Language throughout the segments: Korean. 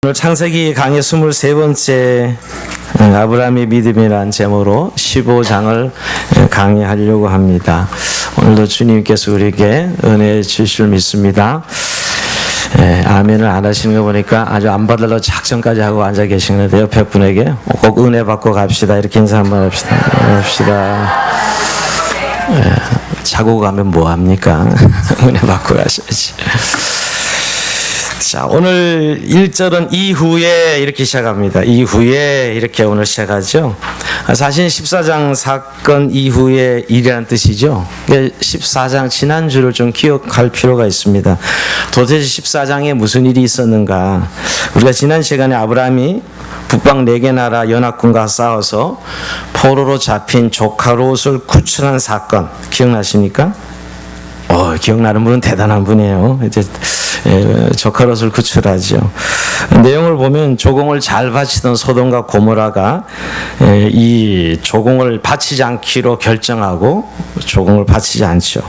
오늘 창세기 강의 23번째 아브라함의 믿음이란 제목으로 15장을 강의하려고 합니다. 오늘도 주님께서 우리에게 은혜 주실 줄 믿습니다. 아멘을 안 하시는 거 보니까 아주 안 받으려고 작정까지 하고 앉아 계시는데 옆에 분에게 꼭 은혜 받고 갑시다 이렇게 인사 한번 합시다. 자고 가면 뭐합니까? 은혜 받고 가셔야지. 자, 오늘 1절은 이후에 이렇게 시작합니다. 이후에 이렇게 오늘 시작하죠. 사실 14장 사건 이후에 일이라는 뜻이죠. 14장 지난주를 좀 기억할 필요가 있습니다. 도대체 14장에 무슨 일이 있었는가. 우리가 지난 시간에 아브라함이 북방 4개 나라 연합군과 싸워서 포로로 잡힌 조카 롯을 구출한 사건 기억나십니까? 기억나는 분은 대단한 분이에요. 이제 조카 롯을 구출하죠. 내용을 보면 조공을 잘 바치던 소돔과 고모라가 이 조공을 바치지 않기로 결정하고 조공을 바치지 않죠.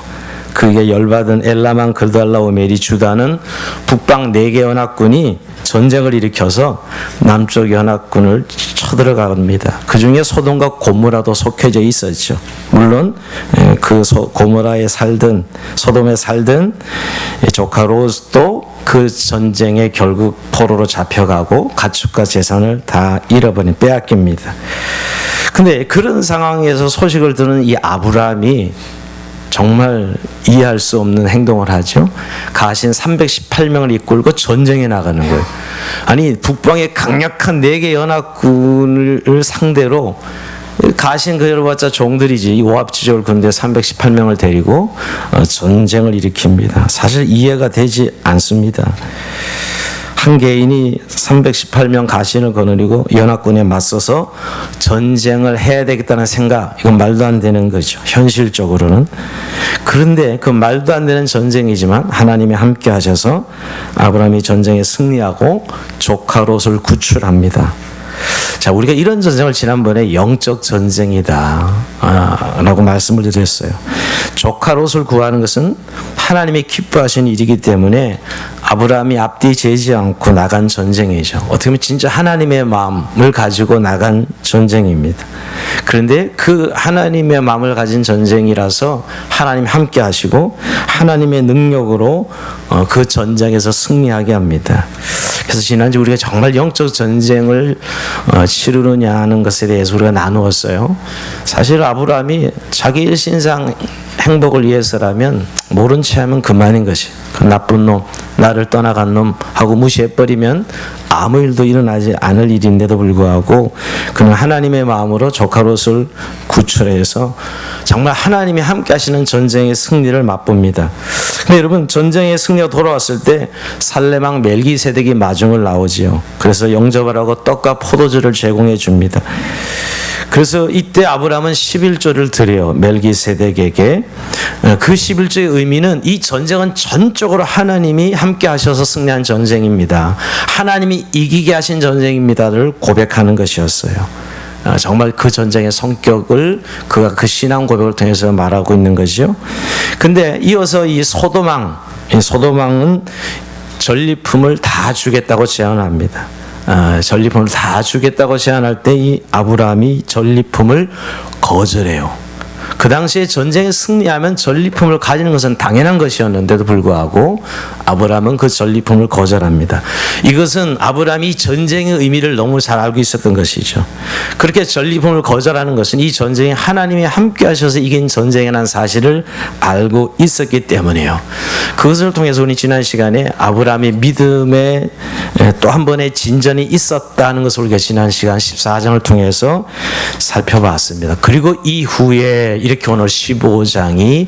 그게 열받은 엘라만 그달라오멜이 주다는 북방 4개 연합군이 전쟁을 일으켜서 남쪽 연합군을 쳐들어갑니다. 그 중에 소돔과 고모라도 속해져 있었죠. 물론 그 고모라에 살던 소돔에 살던 조카 롯도 그 전쟁에 결국 포로로 잡혀가고 가축과 재산을 다 잃어버린 빼앗깁니다. 근데 그런 상황에서 소식을 듣는 이 아브라함이 정말 이해할 수 없는 행동을 하죠. 가신 318명을 이끌고 전쟁에 나가는 거예요. 아니 북방의 강력한 4개 연합군을 상대로 가신 그 열어봤자 종들이지 이 오합지졸 군대 318명을 데리고 전쟁을 일으킵니다. 사실 이해가 되지 않습니다. 한 개인이 318명 가신을 거느리고 연합군에 맞서서 전쟁을 해야 되겠다는 생각, 이건 말도 안 되는 거죠. 현실적으로는. 그런데 그 말도 안 되는 전쟁이지만 하나님이 함께 하셔서 아브라함이 전쟁에 승리하고 조카 롯을 구출합니다. 자, 우리가 이런 전쟁을 지난번에 영적 전쟁이다 라고 말씀을 드렸어요. 조카 롯을 구하는 것은 하나님이 기뻐하시는 일이기 때문에 아브라함이 앞뒤 재지 않고 나간 전쟁이죠. 어떻게 보면 진짜 하나님의 마음을 가지고 나간 전쟁입니다. 그런데 그 하나님의 마음을 가진 전쟁이라서 하나님 함께 하시고 하나님의 능력으로 그 전쟁에서 승리하게 합니다. 그래서 지난주 우리가 정말 영적 전쟁을 치르느냐 하는 것에 대해서 우리가 나누었어요. 사실 아브라함이 자기 일신상 행복을 위해서라면 모른 채 하면 그만인 것이. 그 나쁜 놈, 나를 떠나간 놈 하고 무시해버리면 아무 일도 일어나지 않을 일인데도 불구하고 그는 하나님의 마음으로 조카 롯을 구출해서 정말 하나님이 함께 하시는 전쟁의 승리를 맛봅니다. 근데 여러분 전쟁의 승리가 돌아왔을 때 살레망 멜기세덱이 마중을 나오지요. 그래서 영접하라고 떡과 포도주를 제공해 줍니다. 그래서 이때 아브라함은 11조를 드려요. 멜기세덱에게. 그 11조의 의미는 이 전쟁은 전적으로 하나님이 함께 하셔서 승리한 전쟁입니다. 하나님이 이기게 하신 전쟁입니다를 고백하는 것이었어요. 정말 그 전쟁의 성격을 그가 그 신앙 고백을 통해서 말하고 있는 거죠. 근데 이어서 이 소돔왕은 전리품을 다 주겠다고 제안합니다. 전리품을 다 주겠다고 제안할 때 이 아브라함이 전리품을 거절해요. 그 당시에 전쟁에 승리하면 전리품을 가지는 것은 당연한 것이었는데도 불구하고 아브라함은 그 전리품을 거절합니다. 이것은 아브라함이 전쟁의 의미를 너무 잘 알고 있었던 것이죠. 그렇게 전리품을 거절하는 것은 이 전쟁에 하나님이 함께 하셔서 이긴 전쟁이라는 사실을 알고 있었기 때문이에요. 그것을 통해서 우리 지난 시간에 아브라함의 믿음에 또 한 번의 진전이 있었다는 것을 우리가 지난 시간 14장을 통해서 살펴봤습니다. 그리고 이후에 이렇게 오늘 15장이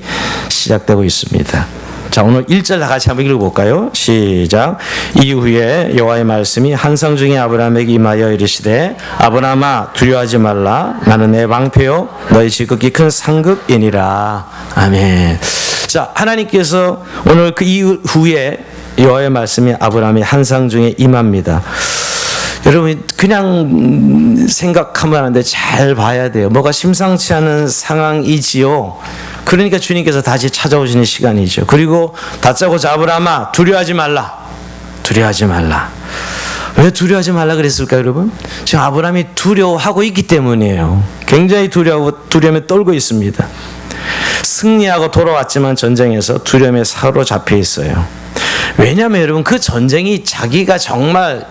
시작되고 있습니다. 자, 오늘 1절 다 같이 한번 읽어볼까요? 시작. 이후에 여호와의 말씀이 한상 중에 아브라함에게 임하여 이르시되 아브라함아 두려워하지 말라. 나는 내 방패요 너희 지극히 큰 상급이니라. 아멘. 자, 하나님께서 오늘 그 이후에 여호와의 말씀이 아브라함의 한상 중에 임합니다. 여러분 그냥 생각하면 안 돼. 잘 봐야 돼요. 뭐가 심상치 않은 상황이지요. 그러니까 주님께서 다시 찾아오시는 시간이죠. 그리고 다짜고짜 아브라함아 두려워하지 말라. 두려워하지 말라. 왜 두려워하지 말라 그랬을까요, 여러분? 지금 아브라함이 두려워하고 있기 때문이에요. 굉장히 두려움에 떨고 있습니다. 승리하고 돌아왔지만 전쟁에서 두려움에 사로잡혀 있어요. 왜냐하면 여러분, 그 전쟁이 자기가 정말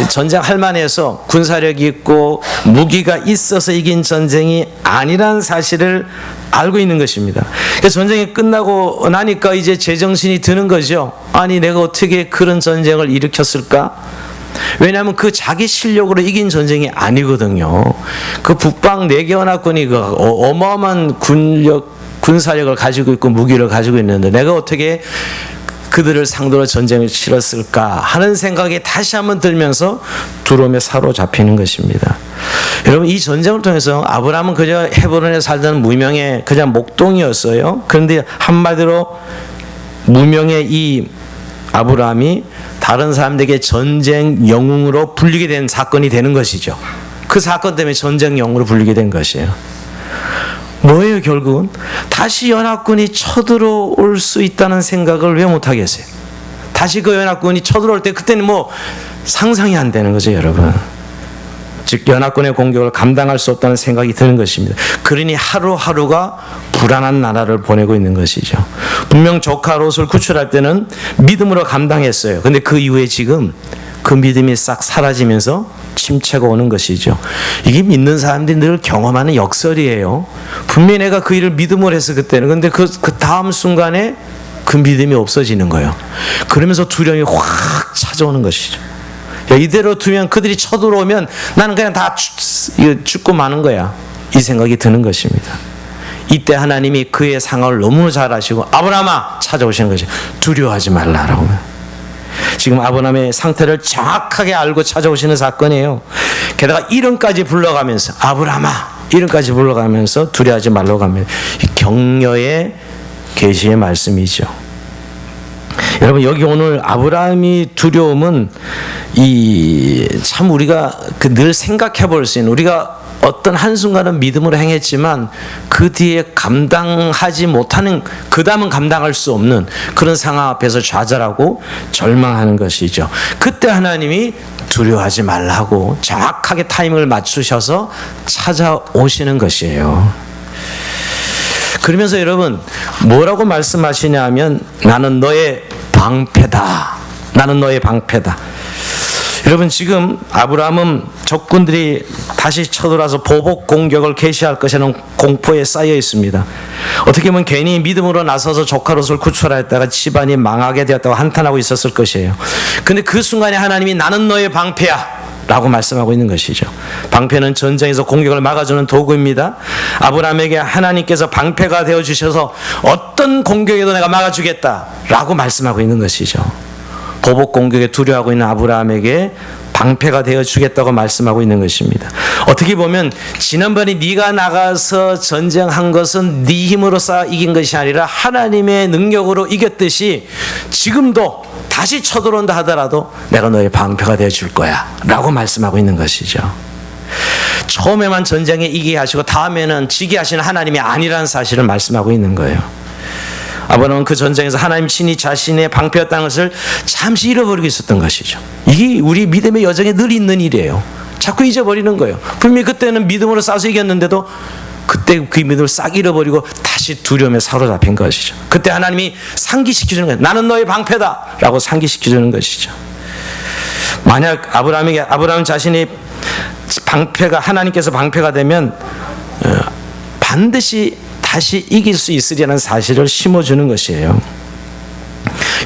전쟁할 만해서 군사력이 있고 무기가 있어서 이긴 전쟁이 아니란 사실을 알고 있는 것입니다. 전쟁이 끝나고 나니까 이제 제정신이 드는 거죠. 아니, 내가 어떻게 그런 전쟁을 일으켰을까? 왜냐하면 그 자기 실력으로 이긴 전쟁이 아니거든요. 그 북방 4개 연합군이 그 어마어마한 군사력을 가지고 있고 무기를 가지고 있는데 내가 어떻게 그들을 상대로 전쟁을 치렀을까 하는 생각이 다시 한번 들면서 두려움에 사로잡히는 것입니다. 여러분, 이 전쟁을 통해서 아브라함은 그저 헤브론에 살던 무명의 그냥 목동이었어요. 그런데 한마디로 무명의 이 아브라함이 다른 사람들에게 전쟁 영웅으로 불리게 된 사건이 되는 것이죠. 그 사건 때문에 전쟁 영웅으로 불리게 된 것이에요. 뭐예요, 결국은? 다시 연합군이 쳐들어올 수 있다는 생각을 왜 못하겠어요? 다시 그 연합군이 쳐들어올 때 그때는 뭐 상상이 안 되는 거죠, 여러분. 즉 연합군의 공격을 감당할 수 없다는 생각이 드는 것입니다. 그러니 하루하루가 불안한 나라를 보내고 있는 것이죠. 분명 조카 롯을 구출할 때는 믿음으로 감당했어요. 근데 그 이후에 지금 그 믿음이 싹 사라지면서 침체가 오는 것이죠. 이게 믿는 사람들이 늘 경험하는 역설이에요. 분명히 내가 그 일을 믿음으로 해서 그때는, 근데 그 다음 순간에 그 믿음이 없어지는 거예요. 그러면서 두려움이 확 찾아오는 것이죠. 야, 이대로 두면 그들이 쳐들어오면 나는 그냥 다 죽고 마는 거야. 이 생각이 드는 것입니다. 이때 하나님이 그의 상황을 너무 잘 아시고 아브라함아 찾아오시는 것이 두려워하지 말라라고. 지금 아브라함의 상태를 정확하게 알고 찾아오시는 사건이에요. 게다가 이름까지 불러가면서 아브라함아 이름까지 불러가면서 두려워하지 말라고 합니다. 이 격려의 계시의 말씀이죠. 여러분, 여기 오늘 아브라함이 두려움은 참 우리가 늘 생각해 볼 수 있는, 우리가 어떤 한순간은 믿음으로 행했지만 그 뒤에 감당하지 못하는, 그 다음은 감당할 수 없는 그런 상황 앞에서 좌절하고 절망하는 것이죠. 그때 하나님이 두려워하지 말라고 정확하게 타이밍을 맞추셔서 찾아오시는 것이에요. 그러면서 여러분 뭐라고 말씀하시냐 하면 나는 너의 방패다. 나는 너의 방패다. 여러분, 지금 아브라함은 적군들이 다시 쳐들어와서 보복 공격을 개시할 것이라는 공포에 쌓여 있습니다. 어떻게 보면 괜히 믿음으로 나서서 조카 롯을 구출하였다가 집안이 망하게 되었다고 한탄하고 있었을 것이에요. 근데 그 순간에 하나님이 나는 너의 방패야 라고 말씀하고 있는 것이죠. 방패는 전쟁에서 공격을 막아주는 도구입니다. 아브라함에게 하나님께서 방패가 되어주셔서 어떤 공격에도 내가 막아주겠다 라고 말씀하고 있는 것이죠. 보복 공격에 두려워하고 있는 아브라함에게 방패가 되어주겠다고 말씀하고 있는 것입니다. 어떻게 보면 지난번에 네가 나가서 전쟁한 것은 네 힘으로 쌓아 이긴 것이 아니라 하나님의 능력으로 이겼듯이 지금도 다시 쳐들어온다 하더라도 내가 너의 방패가 되어줄 거야 라고 말씀하고 있는 것이죠. 처음에만 전쟁에 이기게 하시고 다음에는 지게 하시는 하나님이 아니라는 사실을 말씀하고 있는 거예요. 아브라함은 그 전쟁에서 하나님 친히 자신의 방패였다는 것을 잠시 잃어버리고 있었던 것이죠. 이게 우리 믿음의 여정에 늘 있는 일이에요. 자꾸 잊어버리는 거예요. 분명히 그때는 믿음으로 싸워서 이겼는데도 그때 그 믿음을 싹 잃어버리고 다시 두려움에 사로잡힌 것이죠. 그때 하나님이 상기시켜주는 거예요. 나는 너의 방패다 라고 상기시켜주는 것이죠. 만약 아브라함 자신이 방패가, 하나님께서 방패가 되면 반드시 다시 이길 수 있으리라는 사실을 심어주는 것이에요.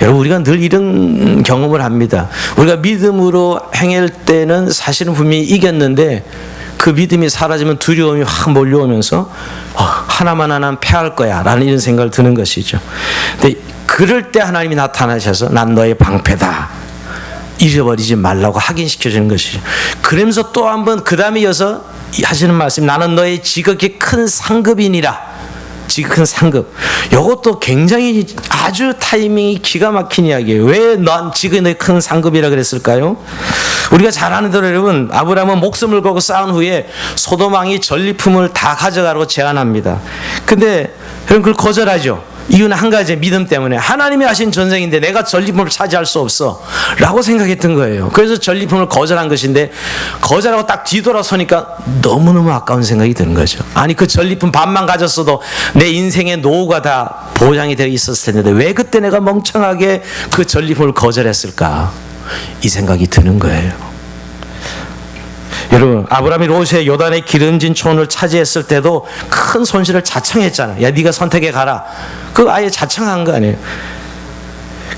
여러분, 우리가 늘 이런 경험을 합니다. 우리가 믿음으로 행할 때는 사실은 분명히 이겼는데 그 믿음이 사라지면 두려움이 확 몰려오면서 하나만 패할 거야 라는 이런 생각을 드는 것이죠. 근데 그럴 때 하나님이 나타나셔서 난 너의 방패다, 잊어버리지 말라고 확인시켜주는 것이죠. 그러면서 또 한 번 그 다음에 이어서 하시는 말씀, 나는 너의 지극히 큰 상급이니라. 지극히 큰 상급. 이것도 굉장히 아주 타이밍이 기가 막힌 이야기예요. 왜 난 지극히 큰 상급이라 그랬을까요? 우리가 잘 아는 대로 여러분, 아브라함은 목숨을 걸고 싸운 후에 소돔 왕이 전리품을 다 가져가라고 제안합니다. 근데 여러분 그걸 거절하죠. 이유는 한 가지, 믿음 때문에. 하나님이 하신 전쟁인데 내가 전리품을 차지할 수 없어 라고 생각했던 거예요. 그래서 전리품을 거절한 것인데, 거절하고 딱 뒤돌아서니까 너무너무 아까운 생각이 드는 거죠. 아니, 그 전리품 반만 가졌어도 내 인생의 노후가 다 보장이 되어 있었을 텐데 왜 그때 내가 멍청하게 그 전리품을 거절했을까, 이 생각이 드는 거예요. 여러분, 아브라함이 롯의 요단의 기름진 촌을 차지했을 때도 큰 손실을 자청했잖아. 야, 네가 선택해 가라. 그거 아예 자청한 거 아니에요.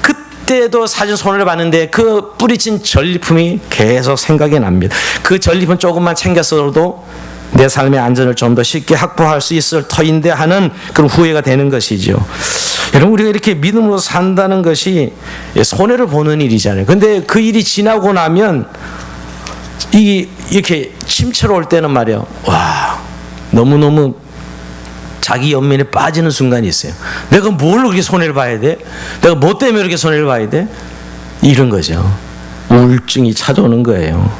그때도 사진 손해를 봤는데 그 뿌리친 전리품이 계속 생각이 납니다. 그 전리품 조금만 챙겼어도 내 삶의 안전을 좀 더 쉽게 확보할 수 있을 터인데 하는 그런 후회가 되는 것이죠. 여러분, 우리가 이렇게 믿음으로 산다는 것이 손해를 보는 일이잖아요. 근데 그 일이 지나고 나면 이렇게 침체로 올 때는 말이야, 와, 너무너무 자기 연민에 빠지는 순간이 있어요. 내가 뭘 그렇게 손해를 봐야 돼? 내가 뭐 때문에 이렇게 손해를 봐야 돼? 이런 거죠. 우울증이 찾아오는 거예요.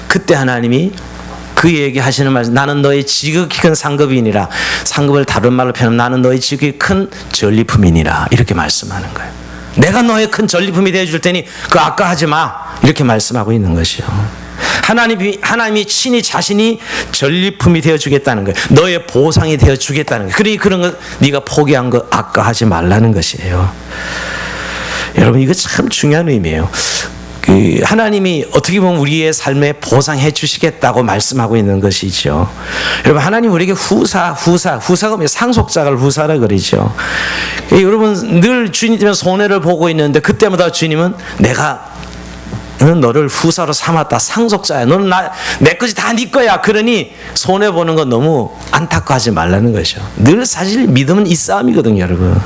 그때 하나님이 그에게 하시는 말씀, 나는 너의 지극히 큰 상급이니라. 상급을 다른 말로 표현하면 나는 너의 지극히 큰 전리품이니라, 이렇게 말씀하는 거예요. 내가 너의 큰 전리품이 되어줄 테니 그거 아까하지 마, 이렇게 말씀하고 있는 것이요. 하나님이 친히 자신이 전리품이 되어주겠다는 거예요. 너의 보상이 되어주겠다는 거예요. 그러니 그런 거 네가 포기한 거 아까하지 말라는 것이에요. 여러분, 이거 참 중요한 의미예요. 하나님이 어떻게 보면 우리의 삶에 보상해 주시겠다고 말씀하고 있는 것이죠. 여러분, 하나님 우리에게 후사가 뭐예요? 상속작을 후사라 그러죠. 여러분, 늘 주님 때문에 손해를 보고 있는데 그때마다 주님은 내가 너를 후사로 삼았다. 상속자야. 너는 내 것이 다 네 거야. 그러니 손해보는 건 너무 안타까워하지 말라는 것이죠. 늘 사실 믿음은 이 싸움이거든요, 여러분.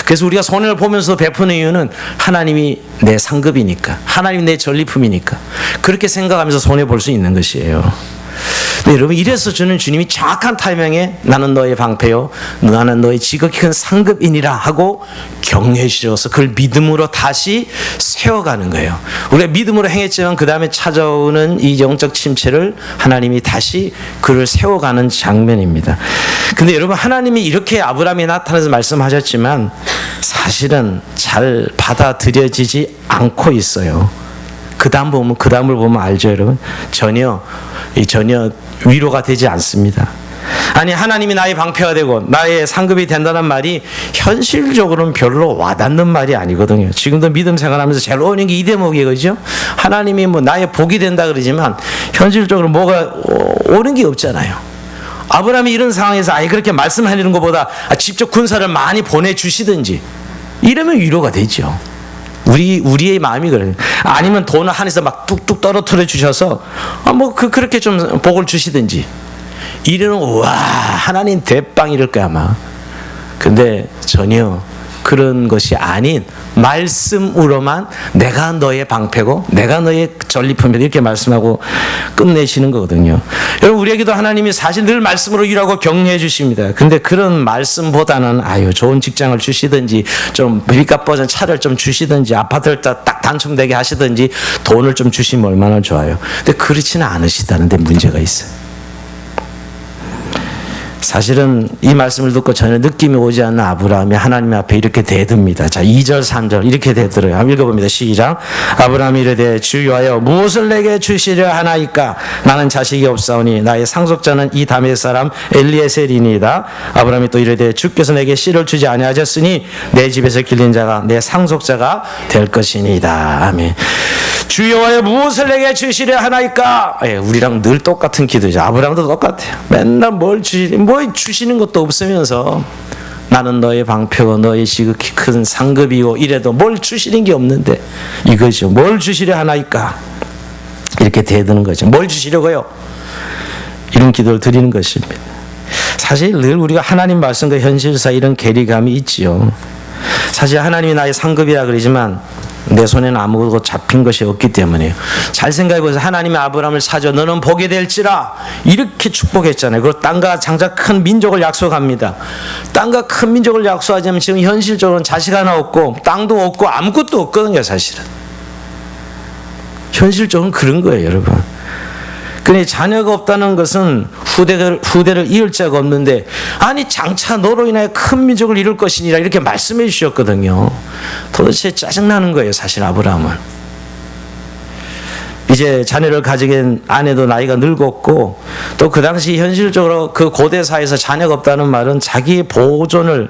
그래서 우리가 손해를 보면서 베푸는 이유는 하나님이 내 상급이니까, 하나님이 내 전리품이니까 그렇게 생각하면서 손해볼 수 있는 것이에요. 네, 여러분, 이래서 주는 주님이 정확한 타이밍에 나는 너의 방패요, 나는 너의 지극히 큰 상급이니라 하고 격려해 주셔서 그걸 믿음으로 다시 세워가는 거예요. 우리가 믿음으로 행했지만 그 다음에 찾아오는 이 영적 침체를 하나님이 다시 그를 세워가는 장면입니다. 근데 여러분, 하나님이 이렇게 아브라함이 나타나서 말씀하셨지만 사실은 잘 받아들여지지 않고 있어요. 그 다음을 보면 알죠, 여러분. 전혀 위로가 되지 않습니다. 아니, 하나님이 나의 방패가 되고 나의 상급이 된다는 말이 현실적으로는 별로 와닿는 말이 아니거든요. 지금도 믿음 생활하면서 제일 오는 게 이 대목이에요, 그죠? 하나님이 뭐 나의 복이 된다 그러지만 현실적으로 뭐가 오는 게 없잖아요. 아브라함이 이런 상황에서 그렇게 말씀하는 것보다 직접 군사를 많이 보내주시든지 이러면 위로가 되죠. 우리의 마음이 그래요. 아니면 돈을 하늘에서 막 뚝뚝 떨어뜨려 주셔서 그렇게 좀 복을 주시든지 이러는, 와, 하나님 대빵 이럴 거야 아마. 근데 전혀 그런 것이 아닌 말씀으로만 내가 너의 방패고 내가 너의 전리품이다, 이렇게 말씀하고 끝내시는 거거든요. 여러분, 우리에게도 하나님이 사실 늘 말씀으로 일하고 격려해 주십니다. 근데 그런 말씀보다는 좋은 직장을 주시든지 좀 빚값 버전 차를 좀 주시든지 아파트를 딱 단층되게 하시든지 돈을 좀 주시면 얼마나 좋아요. 근데 그렇지는 않으시다는 데 문제가 있어요. 사실은 이 말씀을 듣고 전혀 느낌이 오지 않는 아브라함이 하나님 앞에 이렇게 대듭니다. 자, 2절 3절 이렇게 대들어요. 한번 읽어봅니다. 시작. 아브라함이 이르되 주여하여 무엇을 내게 주시려 하나이까? 나는 자식이 없사오니 나의 상속자는 이 다메 사람 엘리에셀이니이다. 아브라함이 또 이르되 주께서 내게 씨를 주지 아니하셨으니 내 집에서 길린 자가 내 상속자가 될 것이니이다. 아멘. 주여하여 무엇을 내게 주시려 하나이까? 우리랑 늘 똑같은 기도죠. 아브라함도 똑같아요. 맨날 뭘 주시는 것도 없으면서 나는 너의 방패고 너의 지극히 큰 상급이고 이래도 뭘 주시는 게 없는데 이거죠. 뭘 주시려 하나이까? 이렇게 대드는 거죠. 뭘 주시려고요? 이런 기도를 드리는 것입니다. 사실 늘 우리가 하나님 말씀과 현실 사이 이런 괴리감이 있지요. 사실 하나님이 나의 상급이라 그러지만 내 손에는 아무것도 잡힌 것이 없기 때문에요. 잘 생각해보세요. 하나님이 아브라함을 사줘 너는 복이 될지라 이렇게 축복했잖아요. 그리고 땅과 장자 큰 민족을 약속합니다. 땅과 큰 민족을 약속하자면 지금 현실적으로는 자식 하나 없고 땅도 없고 아무것도 없거든요. 사실은 현실적으로는 그런 거예요, 여러분. 그러니 자녀가 없다는 것은 후대를 이을 자가 없는데, 아니 장차 너로 인하여 큰 민족을 이룰 것이니라 이렇게 말씀해 주셨거든요. 도대체 짜증나는 거예요, 사실 아브라함은. 이제 자녀를 가지긴 아내도 나이가 늙었고, 또 그 당시 현실적으로 그 고대사에서 자녀가 없다는 말은 자기 보호를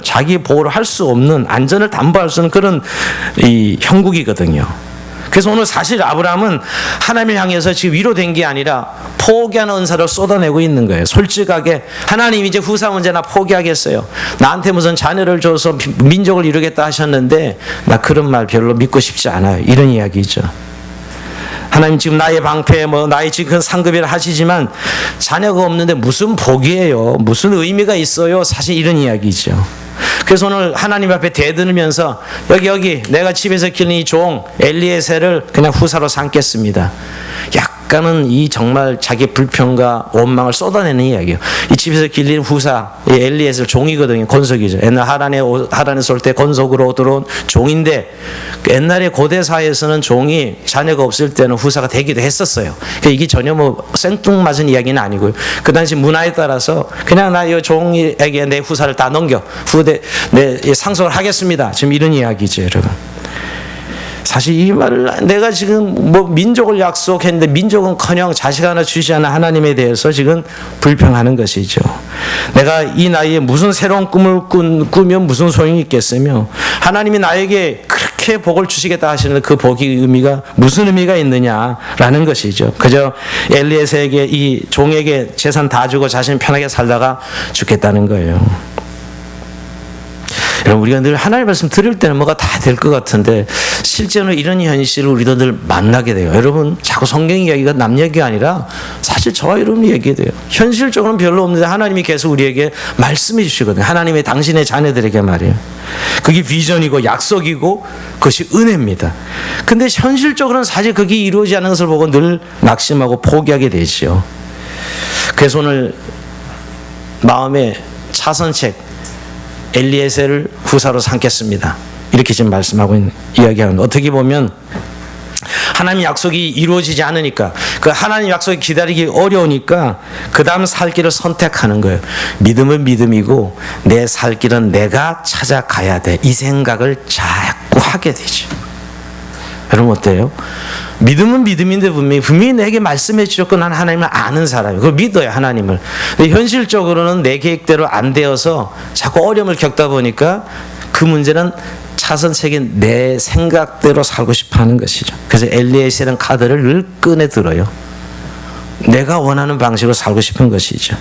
할 수 없는, 안전을 담보할 수 없는 그런 이 형국이거든요. 그래서 오늘 사실 아브라함은 하나님을 향해서 지금 위로된 게 아니라 포기하는 은사를 쏟아내고 있는 거예요. 솔직하게 하나님 이제 후사 문제나 포기하겠어요. 나한테 무슨 자녀를 줘서 민족을 이루겠다 하셨는데 나 그런 말 별로 믿고 싶지 않아요. 이런 이야기죠. 하나님 지금 나의 방패 나의 지금 상급이라 하시지만 자녀가 없는데 무슨 복이에요, 무슨 의미가 있어요, 사실 이런 이야기죠. 그래서 오늘 하나님 앞에 대들면서 여기 내가 집에서 키우는 이 종 엘리에셀을 그냥 후사로 삼겠습니다. 약간은 이 정말 자기 불평과 원망을 쏟아내는 이야기예요. 이 집에서 길린 후사, 이 엘리에셀 종이거든요. 건속이죠. 옛날 하란에서 올 때 건속으로 들어온 종인데, 옛날에 고대사에서는 종이 자녀가 없을 때는 후사가 되기도 했었어요. 그러니까 이게 전혀 생뚱맞은 이야기는 아니고요. 그 당시 문화에 따라서 그냥 나 이 종에게 내 후사를 다 넘겨 내 상속을 하겠습니다. 지금 이런 이야기죠, 여러분. 사실 이 말을 내가 지금 민족을 약속했는데 민족은커녕 자식 하나 주시 않은 하나님에 대해서 지금 불평하는 것이죠. 내가 이 나이에 무슨 새로운 꿈을 꾸면 무슨 소용이 있겠으며, 하나님이 나에게 그렇게 복을 주시겠다 하시는데 그 복의 의미가 무슨 의미가 있느냐라는 것이죠. 그저 엘리에셀에게 이 종에게 재산 다 주고 자신 편하게 살다가 죽겠다는 거예요. 여러분, 우리가 늘 하나님의 말씀 들을 때는 뭐가 다 될 것 같은데 실제로 이런 현실을 우리도 늘 만나게 돼요. 여러분, 자꾸 성경 이야기가 남 얘기가 아니라 사실 저와 여러분이 얘기해야 돼요. 현실적으로는 별로 없는데 하나님이 계속 우리에게 말씀해 주시거든요. 하나님의 당신의 자녀들에게 말이에요. 그게 비전이고 약속이고 그것이 은혜입니다. 근데 현실적으로는 사실 그게 이루어지지 않는 것을 보고 늘 낙심하고 포기하게 되죠. 그래서 오늘 마음에 차선책 엘리에셀을 후사로 삼겠습니다. 이렇게 지금 말씀하고 이야기하는, 어떻게 보면 하나님 약속이 이루어지지 않으니까, 그 하나님 약속이 기다리기 어려우니까 그 다음 살 길을 선택하는 거예요. 믿음은 믿음이고 내 살 길은 내가 찾아가야 돼, 이 생각을 자꾸 하게 되죠. 여러분 어때요? 믿음은 믿음인데 분명히 내게 말씀해 주셨고 난 하나님을 아는 사람이에요. 그걸 믿어요, 하나님을. 근데 현실적으로는 내 계획대로 안 되어서 자꾸 어려움을 겪다 보니까 그 문제는 차선책인 내 생각대로 살고 싶어 하는 것이죠. 그래서 엘리에셀은 카드를 늘 꺼내 들어요. 내가 원하는 방식으로 살고 싶은 것이죠.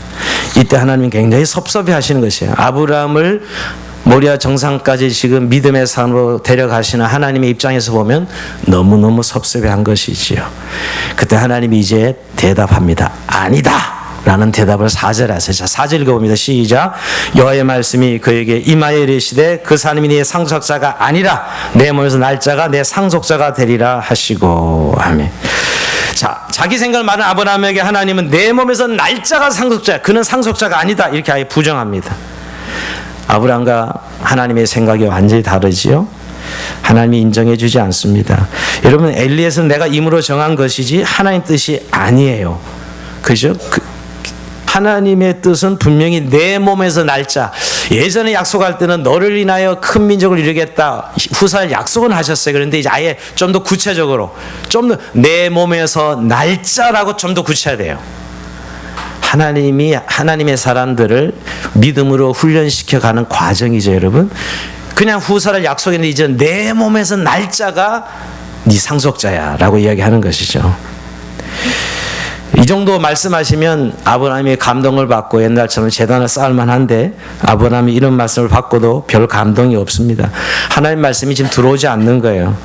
이때 하나님은 굉장히 섭섭해 하시는 것이에요. 아브라함을 모리아 정상까지 지금 믿음의 삶으로 데려가시는 하나님의 입장에서 보면 너무너무 섭섭해한 것이지요. 그때 하나님이 이제 대답합니다. 아니다 라는 대답을 4절에 하세요. 자, 4절 읽어봅니다. 시작. 여호와의 말씀이 그에게 임하여 이르시되 그 사람이 네 상속자가 아니라 내 몸에서 날짜가 내 상속자가 되리라 하시고. 아멘. 자, 자기 생각을 말하는 아브라함에게 하나님은 내 몸에서 날짜가 상속자야, 그는 상속자가 아니다, 이렇게 아예 부정합니다. 아브라함과 하나님의 생각이 완전히 다르지요. 하나님이 인정해 주지 않습니다. 여러분, 엘리에셀은 내가 임으로 정한 것이지 하나님 뜻이 아니에요. 그죠? 하나님의 뜻은 분명히 내 몸에서 날짜, 예전에 약속할 때는 너를 인하여 큰 민족을 이루겠다 후사를 약속은 하셨어요. 그런데 이제 아예 좀 더 구체적으로, 좀 더 내 몸에서 날짜라고 좀 더 구체화돼요. 하나님이 하나님의 사람들을 믿음으로 훈련시켜가는 과정이죠, 여러분. 그냥 후사를 약속했는데 이제 내 몸에서 날짜가 네 상속자야 라고 이야기하는 것이죠. 이 정도 말씀하시면 아브라함이 감동을 받고 옛날처럼 제단을 쌓을 만한데, 아브라함이 이런 말씀을 받고도 별 감동이 없습니다. 하나님 말씀이 지금 들어오지 않는 거예요.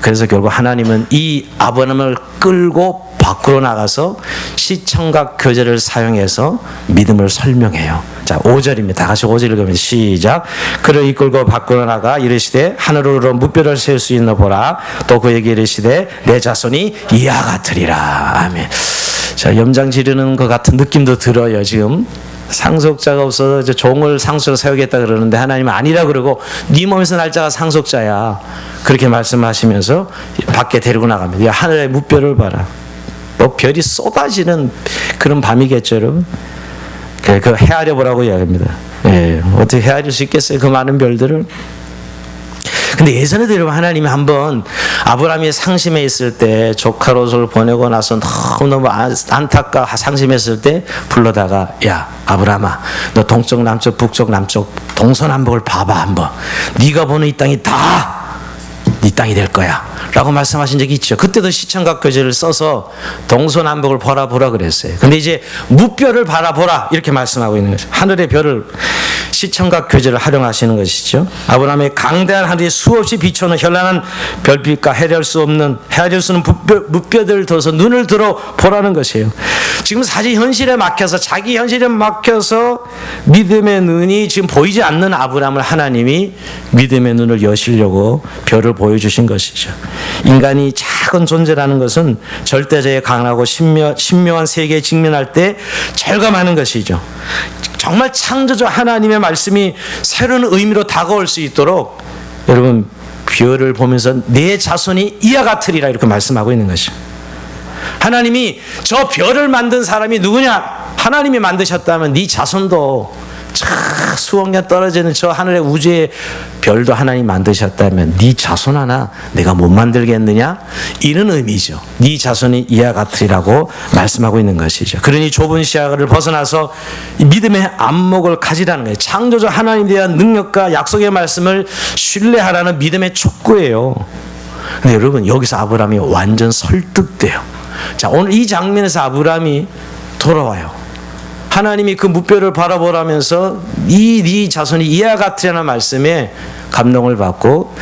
그래서 결국 하나님은 이 아브라함을 끌고 밖으로 나가서 시청각 교재를 사용해서 믿음을 설명해요. 자, 5절입니다. 다 같이 5절 읽으면 시작. 그를 이끌고 밖으로 나가 이르시되 하늘으로 무뼈를 세울 수 있나 보라. 또 그에게 이르시되 내 자손이 이와 같으리라. 아멘. 자, 염장 지르는 것 같은 느낌도 들어요. 지금 상속자가 없어서 종을 상속으로 세우겠다 그러는데 하나님은 아니라 그러고 네 몸에서 날짜가 상속자야, 그렇게 말씀하시면서 밖에 데리고 나갑니다. 하늘의 무뼈를 봐라. 뭐 별이 쏟아지는 그런 밤이겠죠, 여러분. 그 헤아려 보라고 이야기합니다. 예, 어떻게 헤아릴 수 있겠어요? 그 많은 별들을. 근데 예전에도 여러분 하나님이 한번 아브라함이 상심해 있을 때 조카 롯을 보내고 나서 너무너무 안타까 상심했을 때 불러다가 야 아브라함아 너 동쪽 남쪽 북쪽 남쪽 동서남북을 봐봐 한번. 네가 보는 이 땅이 다 네 땅이 될 거야 라고 말씀하신 적이 있죠. 그때도 시청각 교재를 써서 동서남북을 보라 그랬어요. 근데 이제 무별을 바라보라 이렇게 말씀하고 있는 거죠. 하늘의 별을 시청각 교재를 활용하시는 것이죠. 아브라함의 강대한 하늘이 수없이 비춰오는 현란한 별빛과 헤아릴 수 없는 무별들을 들어서 눈을 들어 보라는 것이에요. 지금 사실 현실에 막혀서 자기 현실에 막혀서 믿음의 눈이 지금 보이지 않는 아브라함을 하나님이 믿음의 눈을 여시려고 별을 보여주신 것이죠. 인간이 작은 존재라는 것은 절대자의 강하고 신묘한 세계에 직면할 때 절감하는 것이죠. 정말 창조주 하나님의 말씀이 새로운 의미로 다가올 수 있도록 여러분 별을 보면서 내 자손이 이와 같으리라 이렇게 말씀하고 있는 것이죠. 하나님이 저 별을 만든 사람이 누구냐? 하나님이 만드셨다면 네 자손도 수억 년 떨어지는 저 하늘의 우주의 별도 하나님 만드셨다면 네 자손 하나 내가 못 만들겠느냐? 이런 의미죠. 네 자손이 이와 같으리라고 말씀하고 있는 것이죠. 그러니 좁은 시야를 벗어나서 믿음의 안목을 가지라는 거예요. 창조주 하나님에 대한 능력과 약속의 말씀을 신뢰하라는 믿음의 촉구예요. 근데 여러분 여기서 아브라함이 완전 설득돼요. 자, 오늘 이 장면에서 아브라함이 돌아와요. 하나님이 그 무별을 바라보라면서 네 자손이 이와 같으라는 말씀에 감동을 받고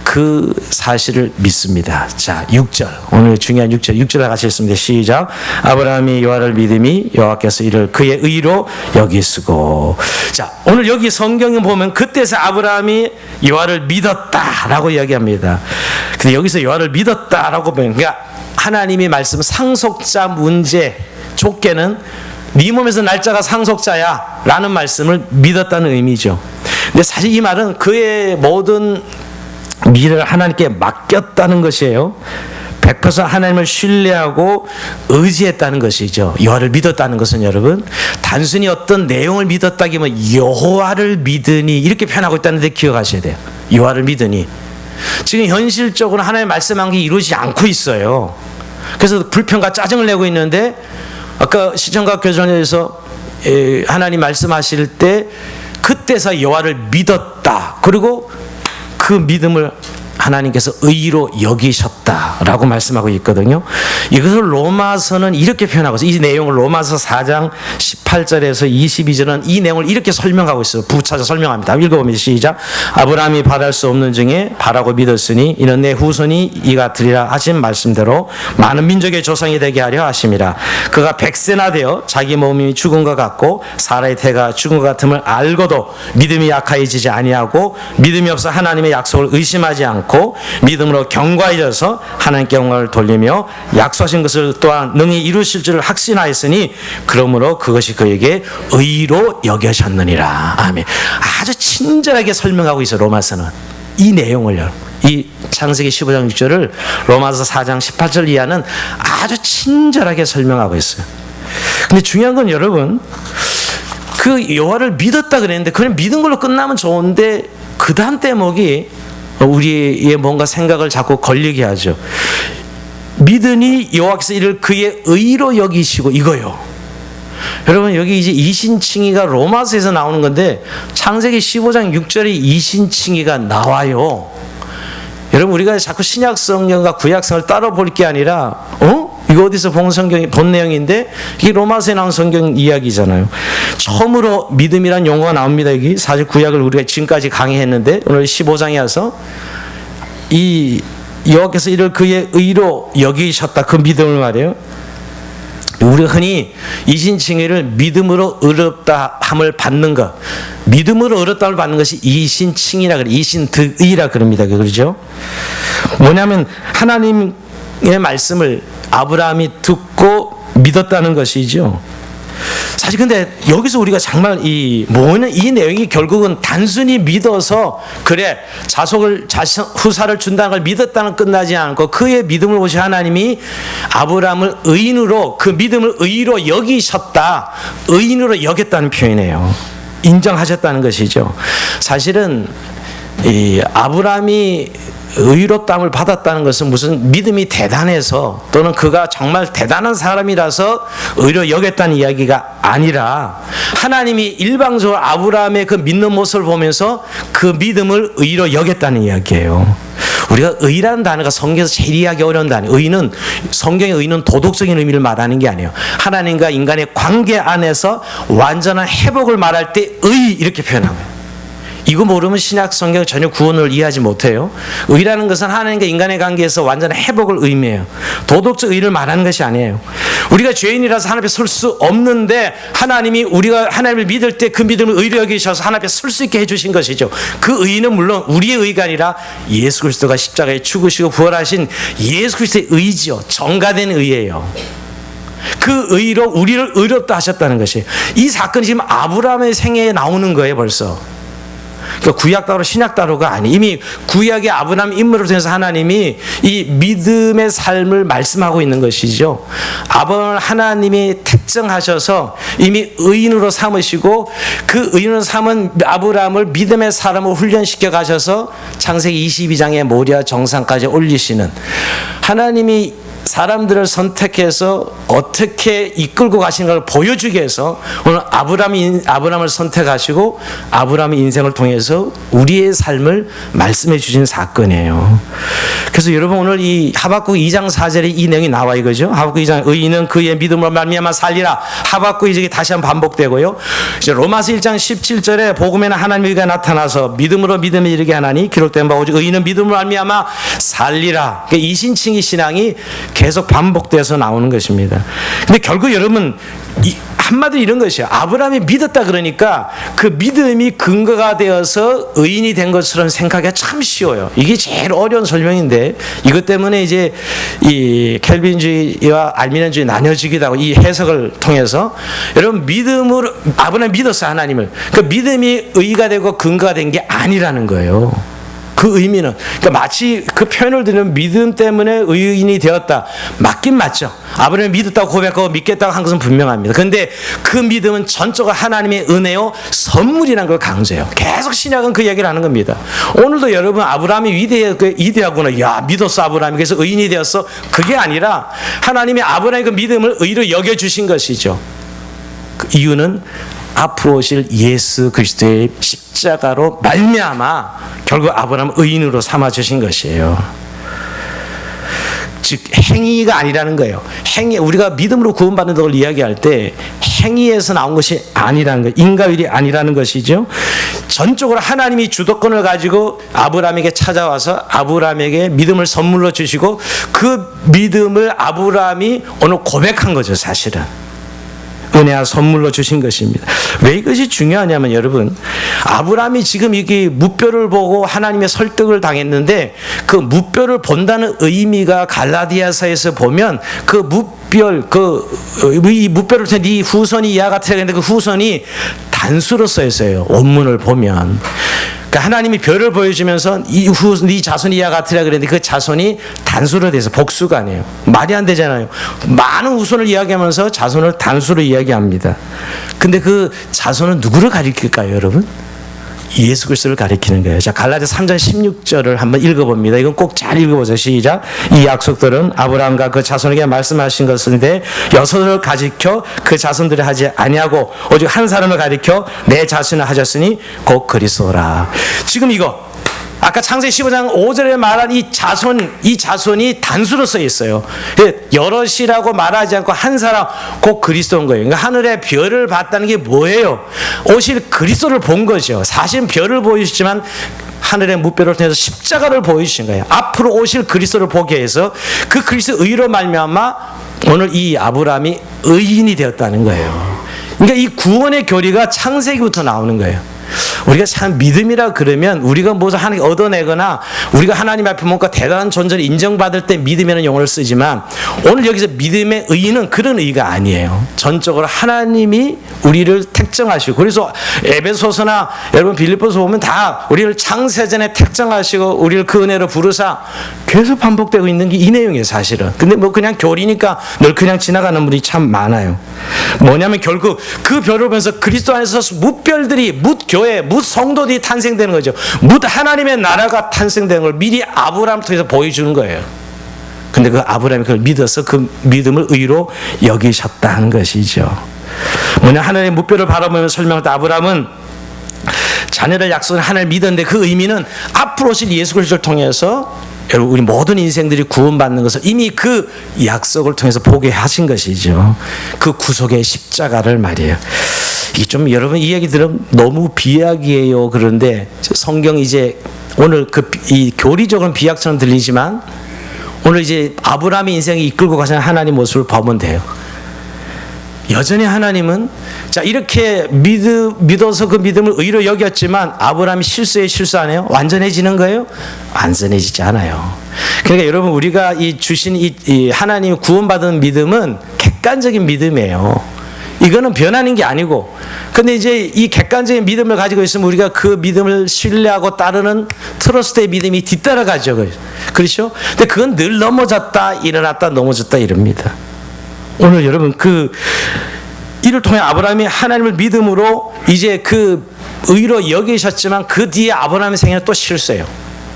그 사실을 믿습니다. 자, 6절. 오늘 중요한 6절 같이 읽습니다. 시작. 아브라함이 여호와를 믿음이 여호와께서 이를 그의 의로 여기시고. 자, 오늘 여기 성경에 보면 그때서 아브라함이 여호와를 믿었다라고 이야기합니다. 근데 여기서 여호와를 믿었다라고 보면 그러니까 하나님이 말씀 상속자 문제 족계는 네 몸에서 날짜가 상속자야 라는 말씀을 믿었다는 의미죠. 근데 사실 이 말은 그의 모든 미래를 하나님께 맡겼다는 것이에요. 100% 하나님을 신뢰하고 의지했다는 것이죠. 여호와를 믿었다는 것은 여러분 단순히 어떤 내용을 믿었다기보다 여호와를 믿으니 이렇게 표현하고 있다는 데 기억하셔야 돼요. 여호와를 믿으니 지금 현실적으로 하나님의 말씀한 게 이루어지지 않고 있어요. 그래서 불평과 짜증을 내고 있는데 아까 시청각 교전에서 하나님 말씀하실 때 그때서 여호와를 믿었다. 그리고 그 믿음을 하나님께서 의로 여기셨다라고 말씀하고 있거든요. 이것을 로마서는 이렇게 표현하고 있어요. 이 내용을 로마서 4장 18절에서 22절은 이 내용을 이렇게 설명하고 있어요. 부차서 설명합니다. 읽어보면 시작. 아브라함이 바랄 수 없는 중에 바라고 믿었으니 이는 내 후손이 이 같으리라 하신 말씀대로 많은 민족의 조상이 되게 하려 하심이라. 그가 100세나 되어 자기 몸이 죽은 것 같고 사라의 태가 죽은 것 같음을 알고도 믿음이 약하여지지 아니하고 믿음이 없어 하나님의 약속을 의심하지 않고 믿음으로 견고해져서 하나님께 영광을 돌리며 약속하신 것을 또한 능히 이루실 줄을 확신하였으니 그러므로 그것이 그에게 의로 여겨졌느니라. 아멘. 아주 친절하게 설명하고 있어요. 로마서는 이 내용을요. 이 창세기 15장 6절을 로마서 4장 18절 이하는 아주 친절하게 설명하고 있어요. 근데 중요한 건 여러분 그 여호와를 믿었다 그랬는데 그냥 믿은 걸로 끝나면 좋은데 그 다음 대목이 우리의 뭔가 생각을 자꾸 걸리게 하죠. 믿으니 여호와께서 이를 그의 의로 여기시고 이거요. 여러분 여기 이제 이신칭의가 로마서에서 나오는 건데 창세기 15장 6절에 이신칭의가 나와요. 여러분 우리가 자꾸 신약 성경과 구약 성경을 따라 볼 게 아니라 이거 어디서 본 성경이 본 내용인데 이게 로마서에 나온 성경 이야기잖아요. 처음으로 믿음이란 용어가 나옵니다. 여기 사실 구약을 우리가 지금까지 강의했는데 오늘 15장에 와서 이 여호와께서 이를 그의 의로 여기셨다 그 믿음을 말해요. 우리가 흔히 이신칭의를 믿음으로 의롭다함을 받는 것, 믿음으로 의롭다함을 받는 것이 이신칭의라 그래, 이신득의라 그럽니다. 그렇죠? 뭐냐면 하나님의 말씀을 아브라함이 듣고 믿었다는 것이죠. 사실 근데 여기서 우리가 정말 이 내용이 결국은 단순히 믿어서 그래 후사를 준다는 걸 믿었다는 끝나지 않고 그의 믿음을 보시 하나님이 아브라함을 의인으로, 그 믿음을 의로 여기셨다, 의인으로 여겼다는 표현이에요. 인정하셨다는 것이죠. 사실은 이 아브라함이 의롭다함을 받았다는 것은 무슨 믿음이 대단해서 또는 그가 정말 대단한 사람이라서 의로 여겼다는 이야기가 아니라, 하나님이 일방적으로 아브라함의 그 믿는 모습을 보면서 그 믿음을 의로 여겼다는 이야기예요. 우리가 의라는 단어가 성경에서 제일 이해하기 어려운 단어. 의는, 성경의 의는 도덕적인 의미를 말하는 게 아니에요. 하나님과 인간의 관계 안에서 완전한 회복을 말할 때 의, 이렇게 표현한 거예요. 이거 모르면 신약 성경 전혀 구원을 이해하지 못해요. 의라는 것은 하나님과 인간의 관계에서 완전한 회복을 의미해요. 도덕적 의를 말하는 것이 아니에요. 우리가 죄인이라서 하나님 앞에 설 수 없는데 하나님이, 우리가 하나님을 믿을 때 그 믿음을 의로 여기셔서 하나님 앞에 설 수 있게 해주신 것이죠. 그 의는 물론 우리의 의가 아니라 예수 그리스도가 십자가에 죽으시고 부활하신 예수 그리스도의 의지요. 정가된 의예요. 그 의로 우리를 의롭다 하셨다는 것이에요. 이 사건이 지금 아브라함의 생애에 나오는 거예요, 벌써. 그러니까 구약 다로 신약 다로가 아니, 이미 구약의 아브라함 인물을 통해서 하나님이 이 믿음의 삶을 말씀하고 있는 것이죠. 아브라함을 하나님이 택정하셔서 이미 의인으로 삼으시고, 그 의인으로 삼은 아브라함을 믿음의 사람으로 훈련시켜 가셔서 창세기 22장의 모리아 정상까지 올리시는, 하나님이 사람들을 선택해서 어떻게 이끌고 가시는 걸 보여주기 위해서 오늘 아브라함을 선택하시고 아브라함의 인생을 통해서 우리의 삶을 말씀해 주신 사건이에요. 그래서 여러분, 오늘 이 하박국 2장 4절에 이 내용이 나와 이거죠. 하박국 2장, 의인은 그의 믿음으로 말미암아 살리라. 하박국이 이제 다시 한번 반복되고요. 이제 로마서 1장 17절에 복음에는 하나님의 의가 나타나서 믿음으로 믿음에 이르게 하나니 기록된 바 오직 의인은 믿음으로 말미암아 살리라. 그러니까 이신칭의 신앙이 계속 반복돼서 나오는 것입니다. 근데 결국 여러분, 한마디로 이런 것이에요. 아브라함이 믿었다 그러니까 그 믿음이 근거가 되어서 의인이 된 것처럼 생각하기가 참 쉬워요. 이게 제일 어려운 설명인데, 이것 때문에 이제 이 켈빈주의와 알미니안주의 나뉘어지기도 하고, 이 해석을 통해서 여러분, 믿음으로 아브라함이 믿었어요, 하나님을. 그 믿음이 의가 되고 근거가 된 게 아니라는 거예요. 그 의미는, 그러니까 마치 그 표현을 들으면 믿음 때문에 의인이 되었다, 맞긴 맞죠. 아브라함이 믿었다고 고백하고 믿겠다고 한 것은 분명합니다. 그런데 그 믿음은 전적으로 하나님의 은혜요, 선물이라는 걸 강조해요. 계속 신약은 그 얘기를 하는 겁니다. 오늘도 여러분, 아브라함이 위대하구나, 야, 믿었어 아브라함이, 그래서 의인이 되었어, 그게 아니라 하나님이 아브라함의 그 믿음을 의로 여겨주신 것이죠. 그 이유는 앞으로 오실 예수 그리스도의 십자가로 말미암아 결국 아브라함을 의인으로 삼아주신 것이에요. 즉 행위가 아니라는 거예요. 행위, 우리가 믿음으로 구원받는 걸 이야기할 때 행위에서 나온 것이 아니라는 거예요. 인과율이 아니라는 것이죠. 전적으로 하나님이 주도권을 가지고 아브라함에게 찾아와서 아브라함에게 믿음을 선물로 주시고, 그 믿음을 아브라함이 오늘 고백한 거죠, 사실은. 은혜와 선물로 주신 것입니다. 왜 이것이 중요하냐면, 여러분, 아브라함이 지금 이게 무뼈를 보고 하나님의 설득을 당했는데, 그 무뼈를 본다는 의미가 갈라디아서에서 보면 그 무뼈를 통해 네 후손이 이와 같으라 했는데, 그 후손이 단수로 써 있어요, 원문을 보면. 그러니까 하나님이 별을 보여주면서 네 자손이 이와 같으라 그랬는데, 그 자손이 단수로 돼서 복수가 아니에요. 말이 안 되잖아요. 많은 후손을 이야기하면서 자손을 단수로 이야기합니다. 근데 그 자손은 누구를 가리킬까요, 여러분? 예수 그리스도를 가리키는 거예요. 자, 갈라디아 3장 16절을 한번 읽어봅니다. 이건 꼭 잘 읽어보세요. 시작. 이 약속들은 아브라함과 그 자손에게 말씀하신 것인데, 여섯을 가리켜 그 자손들이 하지 아니하고 오직 한 사람을 가리켜 내 자신을 하셨으니 곧 그리스도라. 지금 이거 아까 창세기 15장 5절에 말한 이 자손이 단수로 써 있어요. 여럿이라고 말하지 않고 한 사람, 곧 그리스도인 거예요. 그러니까 하늘의 별을 봤다는 게 뭐예요? 오실 그리스도를 본 거죠. 사실 별을 보이시지만 하늘의 무뼈를 통해서 십자가를 보여주신 거예요. 앞으로 오실 그리스도를 보게 해서 그 그리스도 의로 말미암아 오늘 이 아브라함이 의인이 되었다는 거예요. 그러니까 이 구원의 교리가 창세기부터 나오는 거예요. 우리가 참 믿음이라 그러면 우리가 무엇을 하나님 얻어내거나 우리가 하나님 앞에 뭔가 대단한 존재를 인정받을 때 믿음이라는 용어를 쓰지만 오늘 여기서 믿음의 의의는 그런 의의가 아니에요. 전적으로 하나님이 우리를 택정하시고 그래서 에베소서나 여러분 빌립보서 보면 다 우리를 창세전에 택정하시고 우리를 그 은혜로 부르사 계속 반복되고 있는 게 이 내용이에요 사실은. 근데 뭐 그냥 교리니까 늘 그냥 지나가는 분이 참 많아요. 뭐냐면 결국 그 별을 보면서 그리스도 안에서 뭇별들이 뭇교회 뭇성도들이 탄생되는 거죠. 하나님의 나라가 탄생되는 걸 미리 아브라함을 통해서 보여주는 거예요. 근데 그 아브라함이 그걸 믿어서 그 믿음을 의로 여기셨다는 것이죠. 뭐냐 하나님의 뭇별을 바라보면서 설명할 때 아브라함은 자녀를 약속한 하나님을 믿었는데 그 의미는 앞으로 오실 예수 그리스도를 통해서 여러분 우리 모든 인생들이 구원받는 것을 이미 그 약속을 통해서 보게 하신 것이죠. 그 구속의 십자가를 말이에요. 이게 좀 여러분 이 얘기 들으면 너무 비약이에요. 그런데 성경 이제 오늘 이 교리적으로는 비약처럼 들리지만 오늘 이제 아브라함의 인생이 이끌고 가시는 하나님 모습을 보면 돼요. 여전히 하나님은 자 이렇게 믿어서 그 믿음을 의로 여겼지만 아브라함이 실수 안 해요? 완전해지는 거예요? 완전해지지 않아요. 그러니까 여러분 우리가 이 주신 이 하나님 구원받은 믿음은 객관적인 믿음이에요. 이거는 변하는 게 아니고 근데 이제 이 객관적인 믿음을 가지고 있으면 우리가 그 믿음을 신뢰하고 따르는 트러스트의 믿음이 뒤따라가죠. 그렇죠? 근데 그건 늘 넘어졌다 일어났다 넘어졌다 이럽니다. 오늘 여러분 이를 통해 아브라함이 하나님을 믿음으로 이제 그 의로 여기셨지만 그 뒤에 아브라함의 생애는 또 실수해요.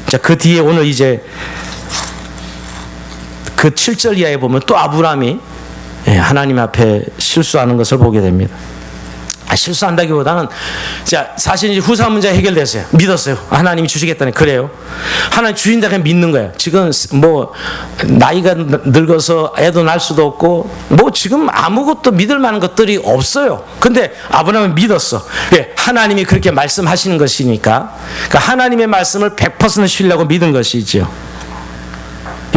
자, 그 뒤에 오늘 이제 그 7절 이하에 보면 또 아브라함이 하나님 앞에 실수하는 것을 보게 됩니다. 실수한다기보다는 자 사실 이제 후사 문제 해결됐어요. 믿었어요. 하나님이 주시겠다니 그래요. 하나님 주신다 그냥 믿는 거예요. 지금 뭐 나이가 늙어서 애도 낳을 수도 없고 뭐 지금 아무것도 믿을 만한 것들이 없어요. 근데 아브라함은 믿었어. 왜? 하나님이 그렇게 말씀하시는 것이니까. 그러니까 하나님의 말씀을 100% 신뢰하고 믿은 것이죠.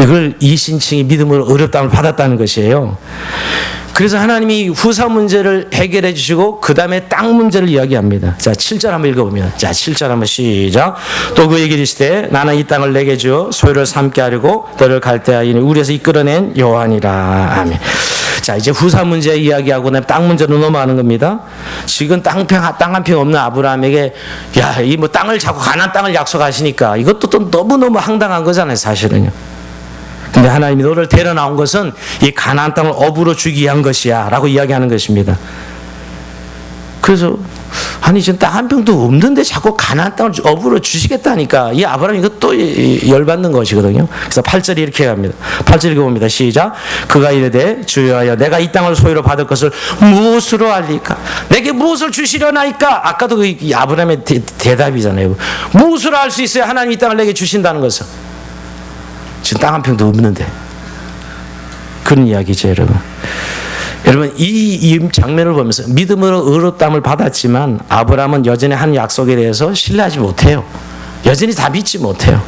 이걸 이신칭이 믿음으로 어렵다함을 받았다는 것이에요. 그래서 하나님이 후사 문제를 해결해 주시고 그 다음에 땅 문제를 이야기합니다. 자 7절 한번 읽어보면 자 7절 한번 시작. 또 그에게 이르시되 나는 이 땅을 내게 주어 소유를 삼게 하려고 너를 갈대아인을 우리에서 이끌어낸 여호와니라. 아멘. 자 이제 후사 문제 이야기하고 땅 문제로 넘어가는 겁니다. 지금 땅 한 평 없는 아브라함에게 야 이 뭐 땅을 자꾸 가나안 땅을 약속하시니까 이것도 또 너무너무 황당한 거잖아요 사실은요. 근데 하나님이 너를 데려 나온 것은 이 가나안 땅을 업으로 주기 위한 것이야 라고 이야기하는 것입니다. 그래서 아니 지금 땅 한 평도 없는데 자꾸 가나안 땅을 업으로 주시겠다니까 이 아브라함이 이것도 열받는 것이거든요. 그래서 8절이 이렇게 갑니다. 8절 읽어봅니다. 시작. 그가 이르되 주여하여 내가 이 땅을 소유로 받을 것을 무엇으로 알리까? 내게 무엇을 주시려나이까? 아까도 그 아브라함의 대답이잖아요. 무엇으로 알 수 있어요? 하나님 이 땅을 내게 주신다는 것은. 지금 땅 한 평도 없는데 그런 이야기죠 여러분. 여러분 이 장면을 보면서 믿음으로 의롭다함을 받았지만 아브라함은 여전히 한 약속에 대해서 신뢰하지 못해요. 여전히 다 믿지 못해요.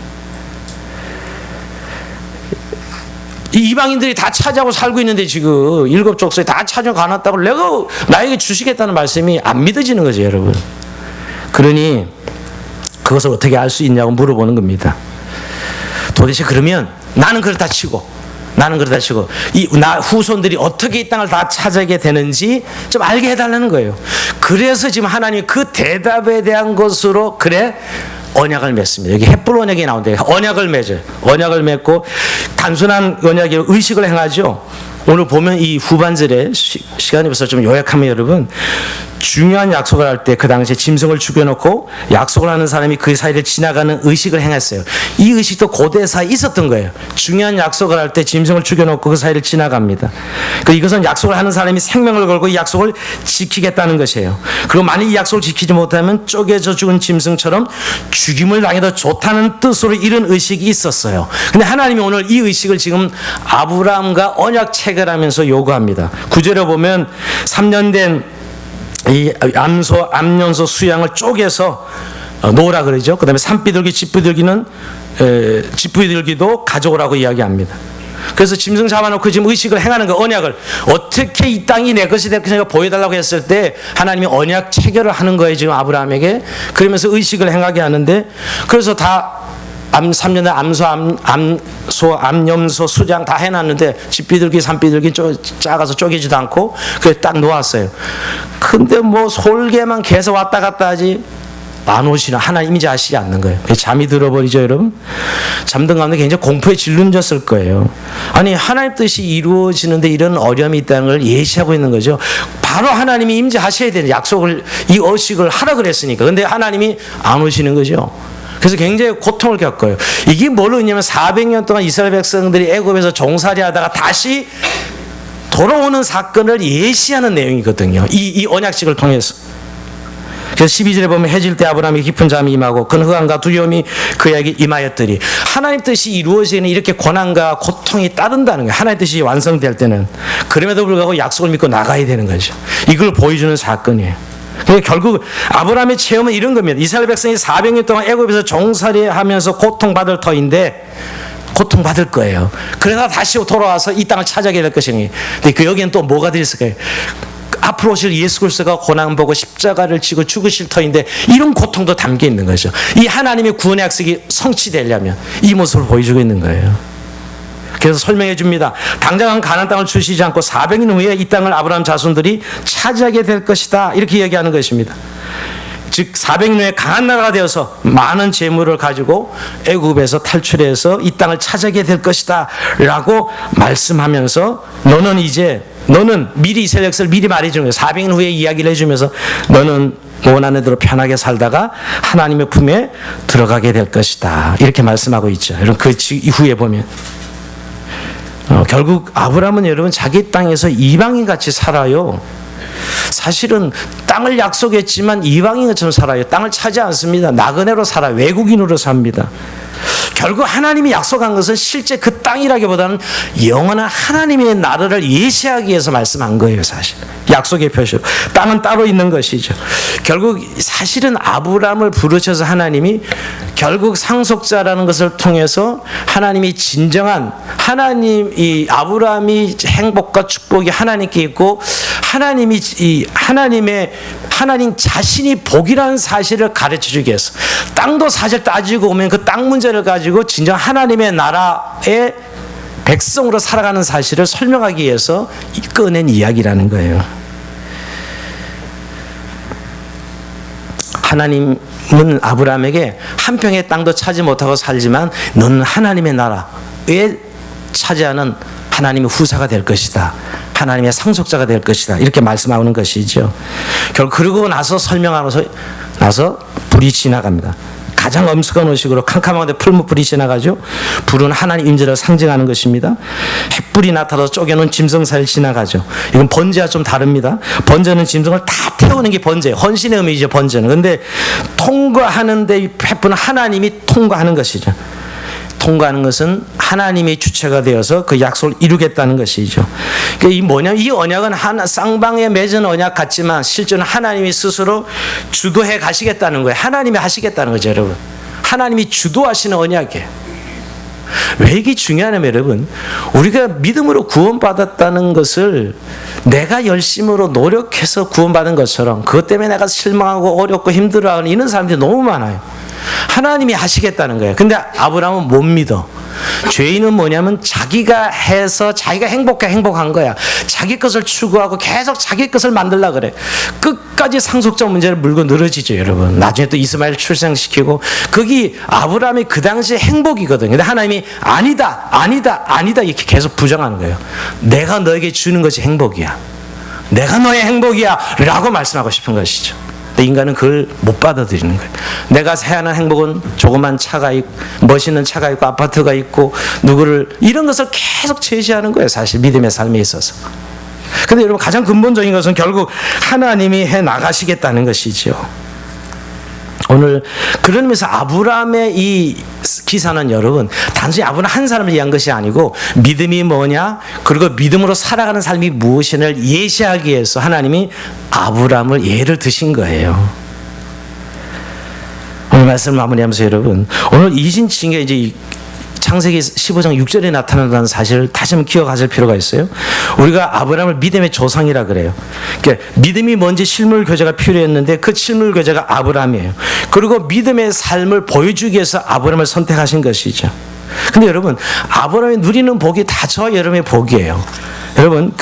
이 이방인들이 다 차지하고 살고 있는데 지금 7 족속이 다 차지하고 가놨다고 내가 나에게 주시겠다는 말씀이 안 믿어지는 거죠 여러분. 그러니 그것을 어떻게 알 수 있냐고 물어보는 겁니다. 도대체 그러면 나는 그렇다 치고 나 후손들이 어떻게 이 땅을 다 차지하게 되는지 좀 알게 해달라는 거예요. 그래서 지금 하나님이 그 대답에 대한 것으로 그래 언약을 맺습니다. 여기 헷불 언약이 나오는데 언약을 맺어요. 언약을 맺고 단순한 언약이 의식을 행하죠. 오늘 보면 이 후반절에 시간이 벌써 좀 요약하면 여러분 중요한 약속을 할 때 그 당시에 짐승을 죽여놓고 약속을 하는 사람이 그 사이를 지나가는 의식을 행했어요. 이 의식도 고대사에 있었던 거예요. 중요한 약속을 할 때 짐승을 죽여놓고 그 사이를 지나갑니다. 이것은 약속을 하는 사람이 생명을 걸고 이 약속을 지키겠다는 것이에요. 그리고 만약 이 약속을 지키지 못하면 쪼개져 죽은 짐승처럼 죽임을 당해도 좋다는 뜻으로 이런 의식이 있었어요. 근데 하나님이 오늘 이 의식을 지금 아브라함과 언약 체결하면서 요구합니다. 9절에 보면 3년 된 이 암연소 수양을 쪼개서 놓으라 그러죠. 그 다음에 산비둘기, 집비둘기도 가져오라고 이야기합니다. 그래서 짐승 잡아놓고 지금 의식을 행하는 거, 언약을 어떻게 이 땅이 내 것이 될 것인가 보여달라고 했을 때 하나님이 언약 체결을 하는 거예요, 지금 아브라함에게. 그러면서 의식을 행하게 하는데, 그래서 다 3년에 암소, 암염소, 수장 다 해놨는데 집 비둘기, 산 비둘기 작아서 쪼개지도 않고 그래 딱 놓았어요. 근데 뭐 솔개만 계속 왔다 갔다 하지 안 오시나, 하나님인지 아시지 않는 거예요. 잠이 들어버리죠, 여러분. 잠든 가운데 굉장히 공포에 질문졌을 거예요. 아니, 하나님 뜻이 이루어지는데 이런 어려움이 있다는 걸 예시하고 있는 거죠. 바로 하나님이 임재하셔야 되는 약속을, 이 의식을 하라 그랬으니까. 근데 하나님이 안 오시는 거죠. 그래서 굉장히 고통을 겪어요. 이게 뭘로 있냐면 400년 동안 이스라엘 백성들이 애굽에서 종살이 하다가 다시 돌아오는 사건을 예시하는 내용이거든요. 이 언약식을 통해서. 그래서 12절에 보면 해질 때 아브라함이 깊은 잠이 임하고 큰 흑암과 두려움이 그에게 임하였더니, 하나님 뜻이 이루어지는 이렇게 고난과 고통이 따른다는 거예요. 하나님 뜻이 완성될 때는. 그럼에도 불구하고 약속을 믿고 나가야 되는 거죠. 이걸 보여주는 사건이에요. 결국 아브라함의 체험은 이런 겁니다. 이스라엘 백성이 400년 동안 애굽에서 종살이하면서 고통받을 터인데 고통받을 거예요. 그러다 다시 돌아와서 이 땅을 찾아가게 될 것이니, 근데 그 여기엔 또 뭐가 들었을까요? 앞으로 오실 예수 그리스도가 고난 보고 십자가를 지고 죽으실 터인데 이런 고통도 담겨 있는 거죠. 이 하나님의 구원의 약속이 성취되려면 이 모습을 보여주고 있는 거예요. 그래서 설명해 줍니다. 당장은 가나안 땅을 주시지 않고 400년 후에 이 땅을 아브라함 자손들이 차지하게 될 것이다, 이렇게 얘기하는 것입니다. 즉 400년 후에 강한 나라가 되어서 많은 재물을 가지고 애굽에서 탈출해서 이 땅을 차지하게 될 것이다 라고 말씀하면서, 너는 미리 이스라엘 백성을 미리 말해주는 거예요. 400년 후에 이야기를 해주면서 너는 원하는 대로 편하게 살다가 하나님의 품에 들어가게 될 것이다, 이렇게 말씀하고 있죠. 여러분, 그 이후에 보면 결국 아브라함은 여러분 자기 땅에서 이방인같이 살아요. 사실은 땅을 약속했지만 이방인처럼 살아요. 땅을 차지 않습니다. 나그네로 살아요. 외국인으로 삽니다. 결국 하나님이 약속한 것은 실제 그 땅이라기보다는 영원한 하나님의 나라를 예시하기 위해서 말씀한 거예요. 사실 약속의 표시로 땅은 따로 있는 것이죠. 결국 사실은 아브라함을 부르셔서 하나님이 결국 상속자라는 것을 통해서 하나님이 진정한 이 아브라함이 행복과 축복이 하나님께 있고 하나님 자신이 복이라는 사실을 가르쳐주기 위해서, 땅도 사실 따지고 보면 그 땅 문제를 가지고 진정 하나님의 나라의 백성으로 살아가는 사실을 설명하기 위해서 꺼낸 이야기라는 거예요. 하나님은 아브라함에게 한 평의 땅도 차지 못하고 살지만 너는 하나님의 나라에 차지하는 하나님의 후사가 될 것이다, 하나님의 상속자가 될 것이다, 이렇게 말씀하는 것이죠. 결국 그러고 나서 설명하고 나서 불이 지나갑니다. 가장 엄숙한 의식으로 캄캄한데 풀무불이 지나가죠. 불은 하나님 임재를 상징하는 것입니다. 햇불이 나타나서 쪼개놓은 짐승사를 지나가죠. 이건 번제와 좀 다릅니다. 번제는 짐승을 다 태우는 게 번제예요. 헌신의 의미죠, 번제는. 그런데 통과하는데 이 햇불은 하나님이 통과하는 것이죠. 통과하는 것은 하나님의 주체가 되어서 그 약속을 이루겠다는 것이죠. 이 언약은 쌍방에 맺은 언약 같지만 실제는 하나님이 스스로 주도해 가시겠다는 거예요. 하나님이 하시겠다는 거죠, 여러분. 하나님이 주도하시는 언약이에요. 왜 이게 중요하냐면 여러분, 우리가 믿음으로 구원받았다는 것을 내가 열심으로 노력해서 구원받은 것처럼 그것 때문에 내가 실망하고 어렵고 힘들어하는 이런 사람들이 너무 많아요. 하나님이 하시겠다는 거예요. 근데 아브라함은 못 믿어. 죄인은 뭐냐면 자기가 해서 자기가 행복한 거야. 자기 것을 추구하고 계속 자기 것을 만들려고 그래. 끝까지 상속자 문제를 물고 늘어지죠, 여러분. 나중에 또 이스마엘 출생시키고, 거기 아브라함이 그 당시에 행복이거든요. 근데 하나님이 아니다 이렇게 계속 부정하는 거예요. 내가 너에게 주는 것이 행복이야, 내가 너의 행복이야 라고 말씀하고 싶은 것이죠. 인간은 그걸 못 받아들이는 거예요. 내가 세하는 행복은 조그만 차가 있고, 멋있는 차가 있고, 아파트가 있고, 이런 것을 계속 제시하는 거예요, 사실 믿음의 삶에 있어서. 근데 여러분, 가장 근본적인 것은 결국 하나님이 해 나가시겠다는 것이죠. 오늘 그런 의미에서 아브라함의 이 기사는 여러분 단순히 아브라함 한 사람을 위한 것이 아니고, 믿음이 뭐냐, 그리고 믿음으로 살아가는 삶이 무엇인을 예시하기 위해서 하나님이 아브라함을 예를 드신 거예요. 오늘 말씀을 마무리하면서 여러분, 오늘 이신칭의 이제 창세기 15장 6절에 나타난다는 사실을 다시 한번 기억하실 필요가 있어요. 우리가 아브라함을 믿음의 조상이라 그래요. 그러니까 믿음이 뭔지 실물 교제가 필요했는데 그 실물 교제가 아브라함이에요. 그리고 믿음의 삶을 보여주기 위해서 아브라함을 선택하신 것이죠. 근데 여러분, 아브라함이 누리는 복이 다 저와 여러분의 복이에요. 여러분,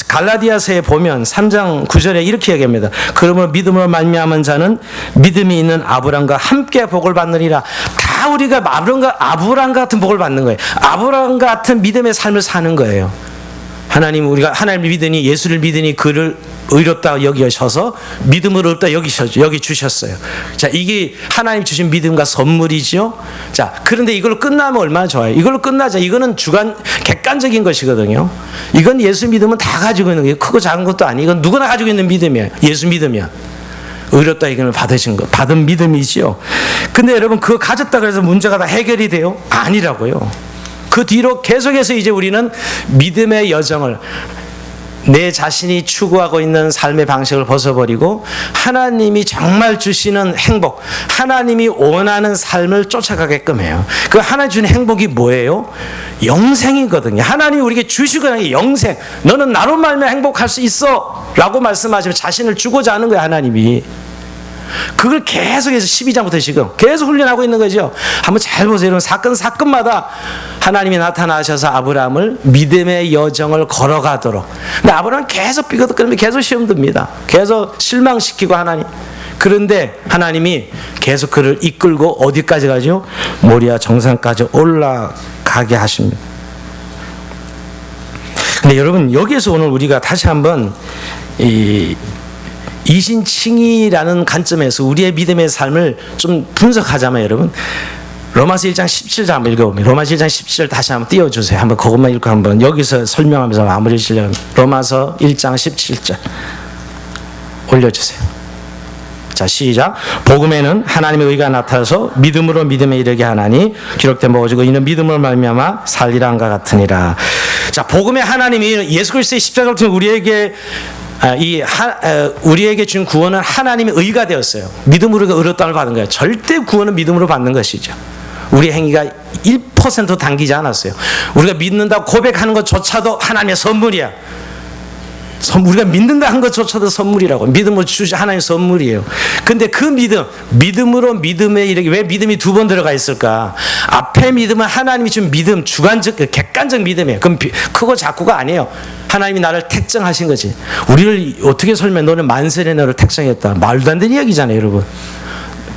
갈라디아서에 보면 3장 9절에 이렇게 얘기합니다. 그러므로 믿음으로 말미암은 자는 믿음이 있는 아브라함과 함께 복을 받느니라. 다 우리가 아브라함 같은 복을 받는 거예요. 아브라함 같은 믿음의 삶을 사는 거예요. 우리가 하나님을 믿으니, 예수를 믿으니 그를 의롭다 여기셔서 믿음으로 의롭다 여기 주셨어요. 자, 이게 하나님 주신 믿음과 선물이죠. 자, 그런데 이걸로 끝나면 얼마나 좋아요. 이걸로 끝나자. 이거는 객관적인 것이거든요. 이건 예수 믿으면 다 가지고 있는 거예요. 크고 작은 것도 아니에요. 이건 누구나 가지고 있는 믿음이에요. 예수 믿으면. 의롭다 이걸 받은 믿음이죠. 근데 여러분, 그거 가졌다 그래서 문제가 다 해결이 돼요? 아니라고요. 그 뒤로 계속해서 이제 우리는 믿음의 여정을, 내 자신이 추구하고 있는 삶의 방식을 벗어버리고 하나님이 정말 주시는 행복, 하나님이 원하는 삶을 쫓아가게끔 해요. 그 하나님 주는 행복이 뭐예요? 영생이거든요. 하나님이 우리에게 주시고는 영생. 너는 나로 말미암아 행복할 수 있어 라고 말씀하시면 자신을 주고자 하는 거예요, 하나님이. 그걸 계속해서 12장부터 지금 계속 훈련하고 있는 거죠. 한번 잘 보세요. 여러분, 사건마다 하나님이 나타나셔서 아브라함을 믿음의 여정을 걸어가도록. 근데 아브라함은 계속 삐거덕거리면 계속 시험 듭니다. 계속 실망시키고 하나님. 그런데 하나님이 계속 그를 이끌고 어디까지 가죠? 모리아 정상까지 올라가게 하십니다. 근데 여러분, 여기에서 오늘 우리가 다시 한번 이신칭의라는 관점에서 우리의 믿음의 삶을 좀 분석하자면, 여러분, 로마서 1장 17절 한번 읽어봅니다. 로마서 1장 17절 다시 한번 띄워주세요. 한번 그것만 읽고 한번 여기서 설명하면서 마무리 지려면 로마서 1장 17절 올려주세요. 자, 시작. 복음에는 하나님의 의가 나타나서 믿음으로 믿음에 이르게 하나니 기록된 바 오직 이는 믿음으로 말미암아 살리라 한가 같으니라. 자, 복음의 하나님이 예수 그리스도의 십자가를 통해 우리에게 준 구원은 하나님의 의가 되었어요. 믿음으로 의롭다를 받은 거예요. 절대 구원은 믿음으로 받는 것이죠. 우리 행위가 1% 당기지 않았어요. 우리가 믿는다고 고백하는 것조차도 하나님의 선물이야. 우리가 믿는다 한 것조차도 선물이라고. 믿음으로 주신 하나님의 선물이에요. 근데 그 믿음으로 믿음에 이르게, 왜 믿음이 두 번 들어가 있을까? 앞에 믿음은 하나님이 준 믿음, 주관적, 객관적 믿음이에요. 그럼 크고 작고가 아니에요. 하나님이 나를 택정하신 거지. 우리를 어떻게 설명해? 너는 만세전에 너를 택정했다. 말도 안 되는 이야기잖아요, 여러분.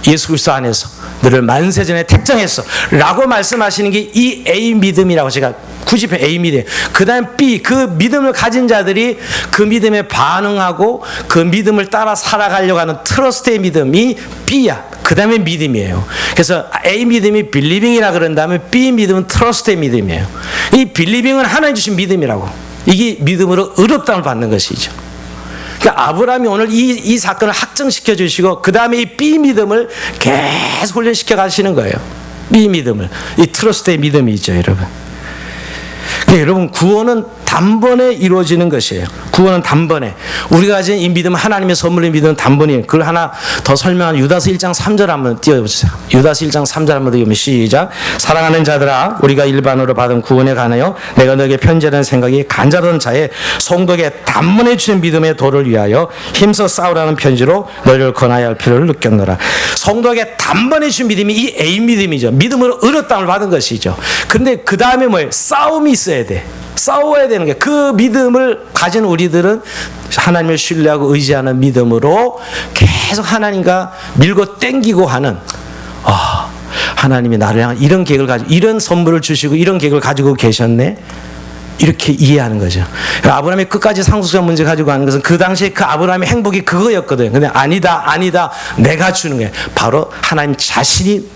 예수 그리스도 안에서 너를 만세전에 택정했어 라고 말씀하시는 게 이 A 믿음이라고 제가 구집해. A 믿음. 그 다음 B, 그 믿음을 가진 자들이 그 믿음에 반응하고 그 믿음을 따라 살아가려고 하는 트러스트의 믿음이 B야. 그 다음에 믿음이에요. 그래서 A 믿음이 빌리빙이라 그런 다음에 B 믿음은 트러스트의 믿음이에요. 이 빌리빙은 하나님 주신 믿음이라고. 이게 믿음으로 의롭다움을 받는 것이죠. 그러니까 아브라함이 오늘 이 사건을 확정시켜 주시고 그 다음에 이 B 믿음을 계속 훈련시켜 가시는 거예요. B 믿음을. 이 트러스트의 믿음이죠, 여러분. 그러니까 여러분, 구원은 단번에 이루어지는 것이에요. 구원은 단번에. 우리가 가진 이 믿음은 하나님의 선물의 믿음은 단번이에요. 그걸 하나 더 설명한 유다서 1장 3절 한번 띄워보세요. 유다서 1장 3절 한번 띄우면 시작. 사랑하는 자들아, 우리가 일반으로 받은 구원에 관하여 내가 너에게 편지하는 생각이 간절한 자의 성도에게 단번에 주신 믿음의 도를 위하여 힘써 싸우라는 편지로 너희를 권하여 할 필요를 느꼈노라. 성도에게 단번에 주신 믿음이 이 A 믿음이죠. 믿음으로 의롭다움을 받은 것이죠. 그런데 그 다음에 뭐예요? 싸움이 있어야 돼. 싸워야 되는 게, 그 믿음을 가진 우리들은 하나님을 신뢰하고 의지하는 믿음으로 계속 하나님과 밀고 땡기고 하는, 하나님이 나를 향한 이런 계획을 가지고 이런 선물을 주시고 이런 계획을 가지고 계셨네, 이렇게 이해하는 거죠. 아브라함이 끝까지 상속자 문제 가지고 하는 것은 그 당시에 그 아브라함의 행복이 그거였거든요. 근데 아니다 내가 주는 거예요. 바로 하나님 자신이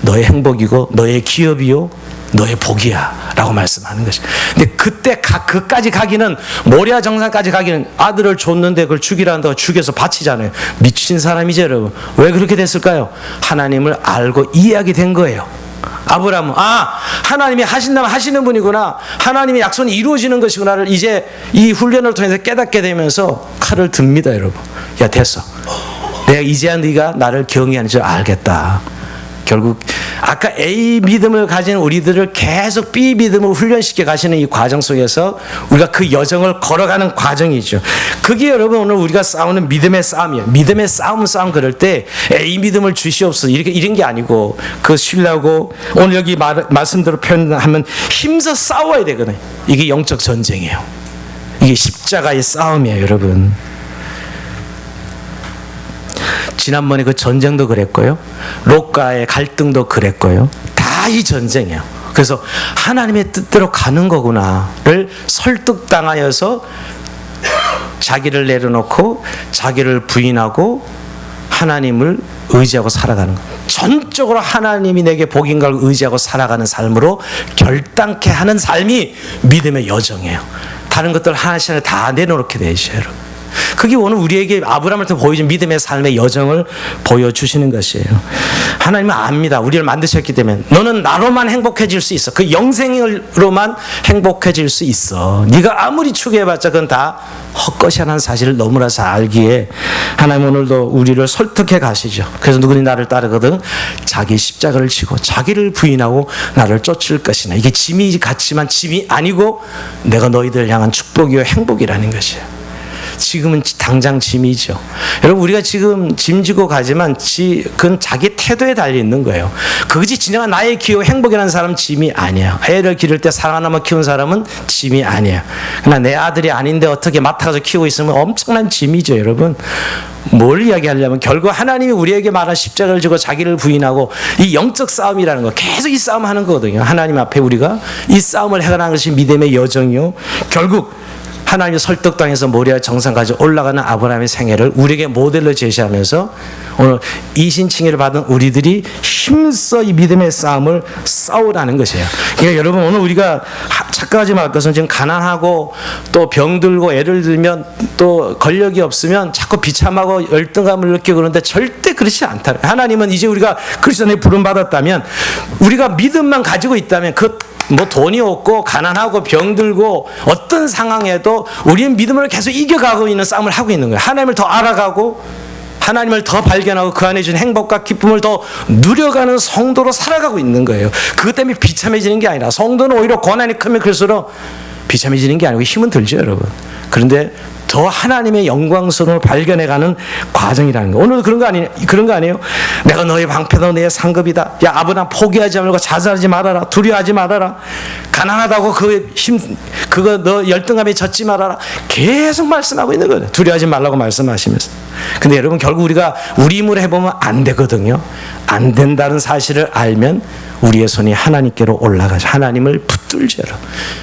너의 행복이고 너의 기업이요 너의 복이야 라고 말씀하는 것이. 근데 그때 그까지 가기는, 모리아 정상까지 가기는 아들을 줬는데 그걸 죽이라는다고 죽여서 바치잖아요. 미친 사람이죠, 여러분. 왜 그렇게 됐을까요? 하나님을 알고 이해하게 된 거예요. 아브라함은 하나님이 하신다면 하시는 분이구나, 하나님의 약속이 이루어지는 것이구나를 이제 이 훈련을 통해서 깨닫게 되면서 칼을 듭니다, 여러분. 야, 됐어. 내가 이제야 네가 나를 경외하는 줄 알겠다. 결국 아까 A 믿음을 가진 우리들을 계속 B 믿음을 훈련시켜 가시는 이 과정 속에서 우리가 그 여정을 걸어가는 과정이죠. 그게 여러분 오늘 우리가 싸우는 믿음의 싸움이에요. 믿음의 싸움 그럴 때 A 믿음을 주시옵소서 이런 게 아니고 그 신뢰하고 오늘 여기 말씀대로 표현하면 힘써 싸워야 되거든요. 이게 영적 전쟁이에요. 이게 십자가의 싸움이에요, 여러분. 지난번에 그 전쟁도 그랬고요. 롯과의 갈등도 그랬고요. 다 이 전쟁이에요. 그래서 하나님의 뜻대로 가는 거구나를 설득당하여서 자기를 내려놓고 자기를 부인하고 하나님을 의지하고 살아가는 것. 전적으로 하나님이 내게 복인가를 의지하고 살아가는 삶으로 결단케 하는 삶이 믿음의 여정이에요. 다른 것들 하나씩 다 내려놓게 되죠, 여러분. 그게 오늘 우리에게 아브라함한테 보여준 믿음의 삶의 여정을 보여주시는 것이에요. 하나님은 압니다. 우리를 만드셨기 때문에 너는 나로만 행복해질 수 있어. 그 영생으로만 행복해질 수 있어. 네가 아무리 추구해봤자 그건 다 헛것이라는 사실을 너무나 잘 알기에 하나님 오늘도 우리를 설득해 가시죠. 그래서 누구니 나를 따르거든 자기 십자가를 지고 자기를 부인하고 나를 쫓을 것이나. 이게 짐이 같지만 짐이 아니고 내가 너희들 향한 축복이요 행복이라는 것이에요. 지금은 당장 짐이죠. 여러분 우리가 지금 짐지고 가지만 그건 자기 태도에 달려 있는 거예요. 그것이 진정한 나의 기호 행복이라는 사람은 짐이 아니에요. 애를 기를 때 사랑 하나만 키운 사람은 짐이 아니에요. 그러나 내 아들이 아닌데 어떻게 맡아서 키우고 있으면 엄청난 짐이죠, 여러분. 뭘 이야기하려면 결국 하나님이 우리에게 말한 십자가를 지고 자기를 부인하고 이 영적 싸움이라는 거 계속 이 싸움 하는 거거든요. 하나님 앞에 우리가 이 싸움을 해가는 것이 믿음의 여정이요. 결국 하나님의 설득당해서 모리아 정상까지 올라가는 아브라함의 생애를 우리에게 모델로 제시하면서 오늘 이신칭의를 받은 우리들이 힘써 이 믿음의 싸움을 싸우라는 것이에요. 그러니까 여러분 오늘 우리가 착각하지 말 것은 지금 가난하고 또 병들고 애를 들면 또 권력이 없으면 자꾸 비참하고 열등감을 느끼고 그러는데 절대 그렇지 않다. 하나님은 이제 우리가 그리스도의 부름 받았다면 우리가 믿음만 가지고 있다면 뭐 돈이 없고 가난하고 병들고 어떤 상황에도 우리는 믿음을 계속 이겨가고 있는 싸움을 하고 있는 거예요. 하나님을 더 알아가고 하나님을 더 발견하고 그 안에 준 행복과 기쁨을 더 누려가는 성도로 살아가고 있는 거예요. 그것 때문에 비참해지는 게 아니라 성도는 오히려 고난이 크면 클수록 비참해지는 게 아니고 힘은 들죠, 여러분. 그런데 더 하나님의 영광스러움을 발견해가는 과정이라는 거. 오늘도 그런 거 아니에요? 내가 너의 방패다, 너의 상급이다. 야, 아브라함 포기하지 말고 자살하지 말아라. 두려워하지 말아라. 가난하다고 그거 너 열등감에 젖지 말아라. 계속 말씀하고 있는 거예요. 두려워하지 말라고 말씀하시면서. 근데 여러분 결국 우리가 우리 힘으로 해보면 안 되거든요. 안 된다는 사실을 알면 우리의 손이 하나님께로 올라가죠. 하나님을 붙들죠.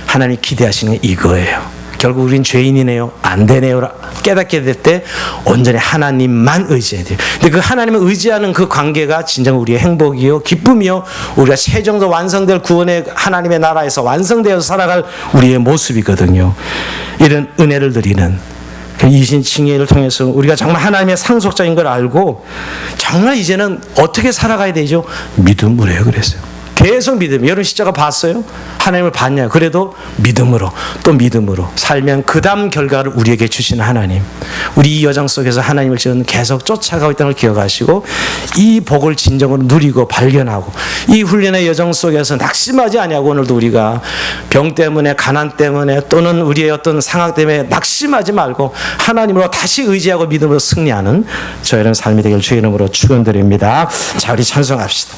하나님이 기대하시는 게 이거예요. 결국 우린 죄인이네요. 안 되네요. 깨닫게 될 때 온전히 하나님만 의지해야 돼요. 근데 그 하나님을 의지하는 그 관계가 진정 우리의 행복이요, 기쁨이요, 우리가 최종적으로 완성될 구원의 하나님의 나라에서 완성되어서 살아갈 우리의 모습이거든요. 이런 은혜를 드리는 이신칭의를 통해서 우리가 정말 하나님의 상속자인 걸 알고 정말 이제는 어떻게 살아가야 되죠? 믿음으로 해요. 그랬어요. 계속 믿음. 여러분 십자가 봤어요? 하나님을 봤냐? 그래도 믿음으로 또 믿음으로 살면 그 다음 결과를 우리에게 주시는 하나님. 우리 이 여정 속에서 하나님을 지금 계속 쫓아가고 있다는 걸 기억하시고 이 복을 진정으로 누리고 발견하고 이 훈련의 여정 속에서 낙심하지 아니하고 오늘도 우리가 병 때문에 가난 때문에 또는 우리의 어떤 상황 때문에 낙심하지 말고 하나님으로 다시 의지하고 믿음으로 승리하는 저희는 삶이 되길 주의 이름으로 축원드립니다. 자, 우리 찬송합시다.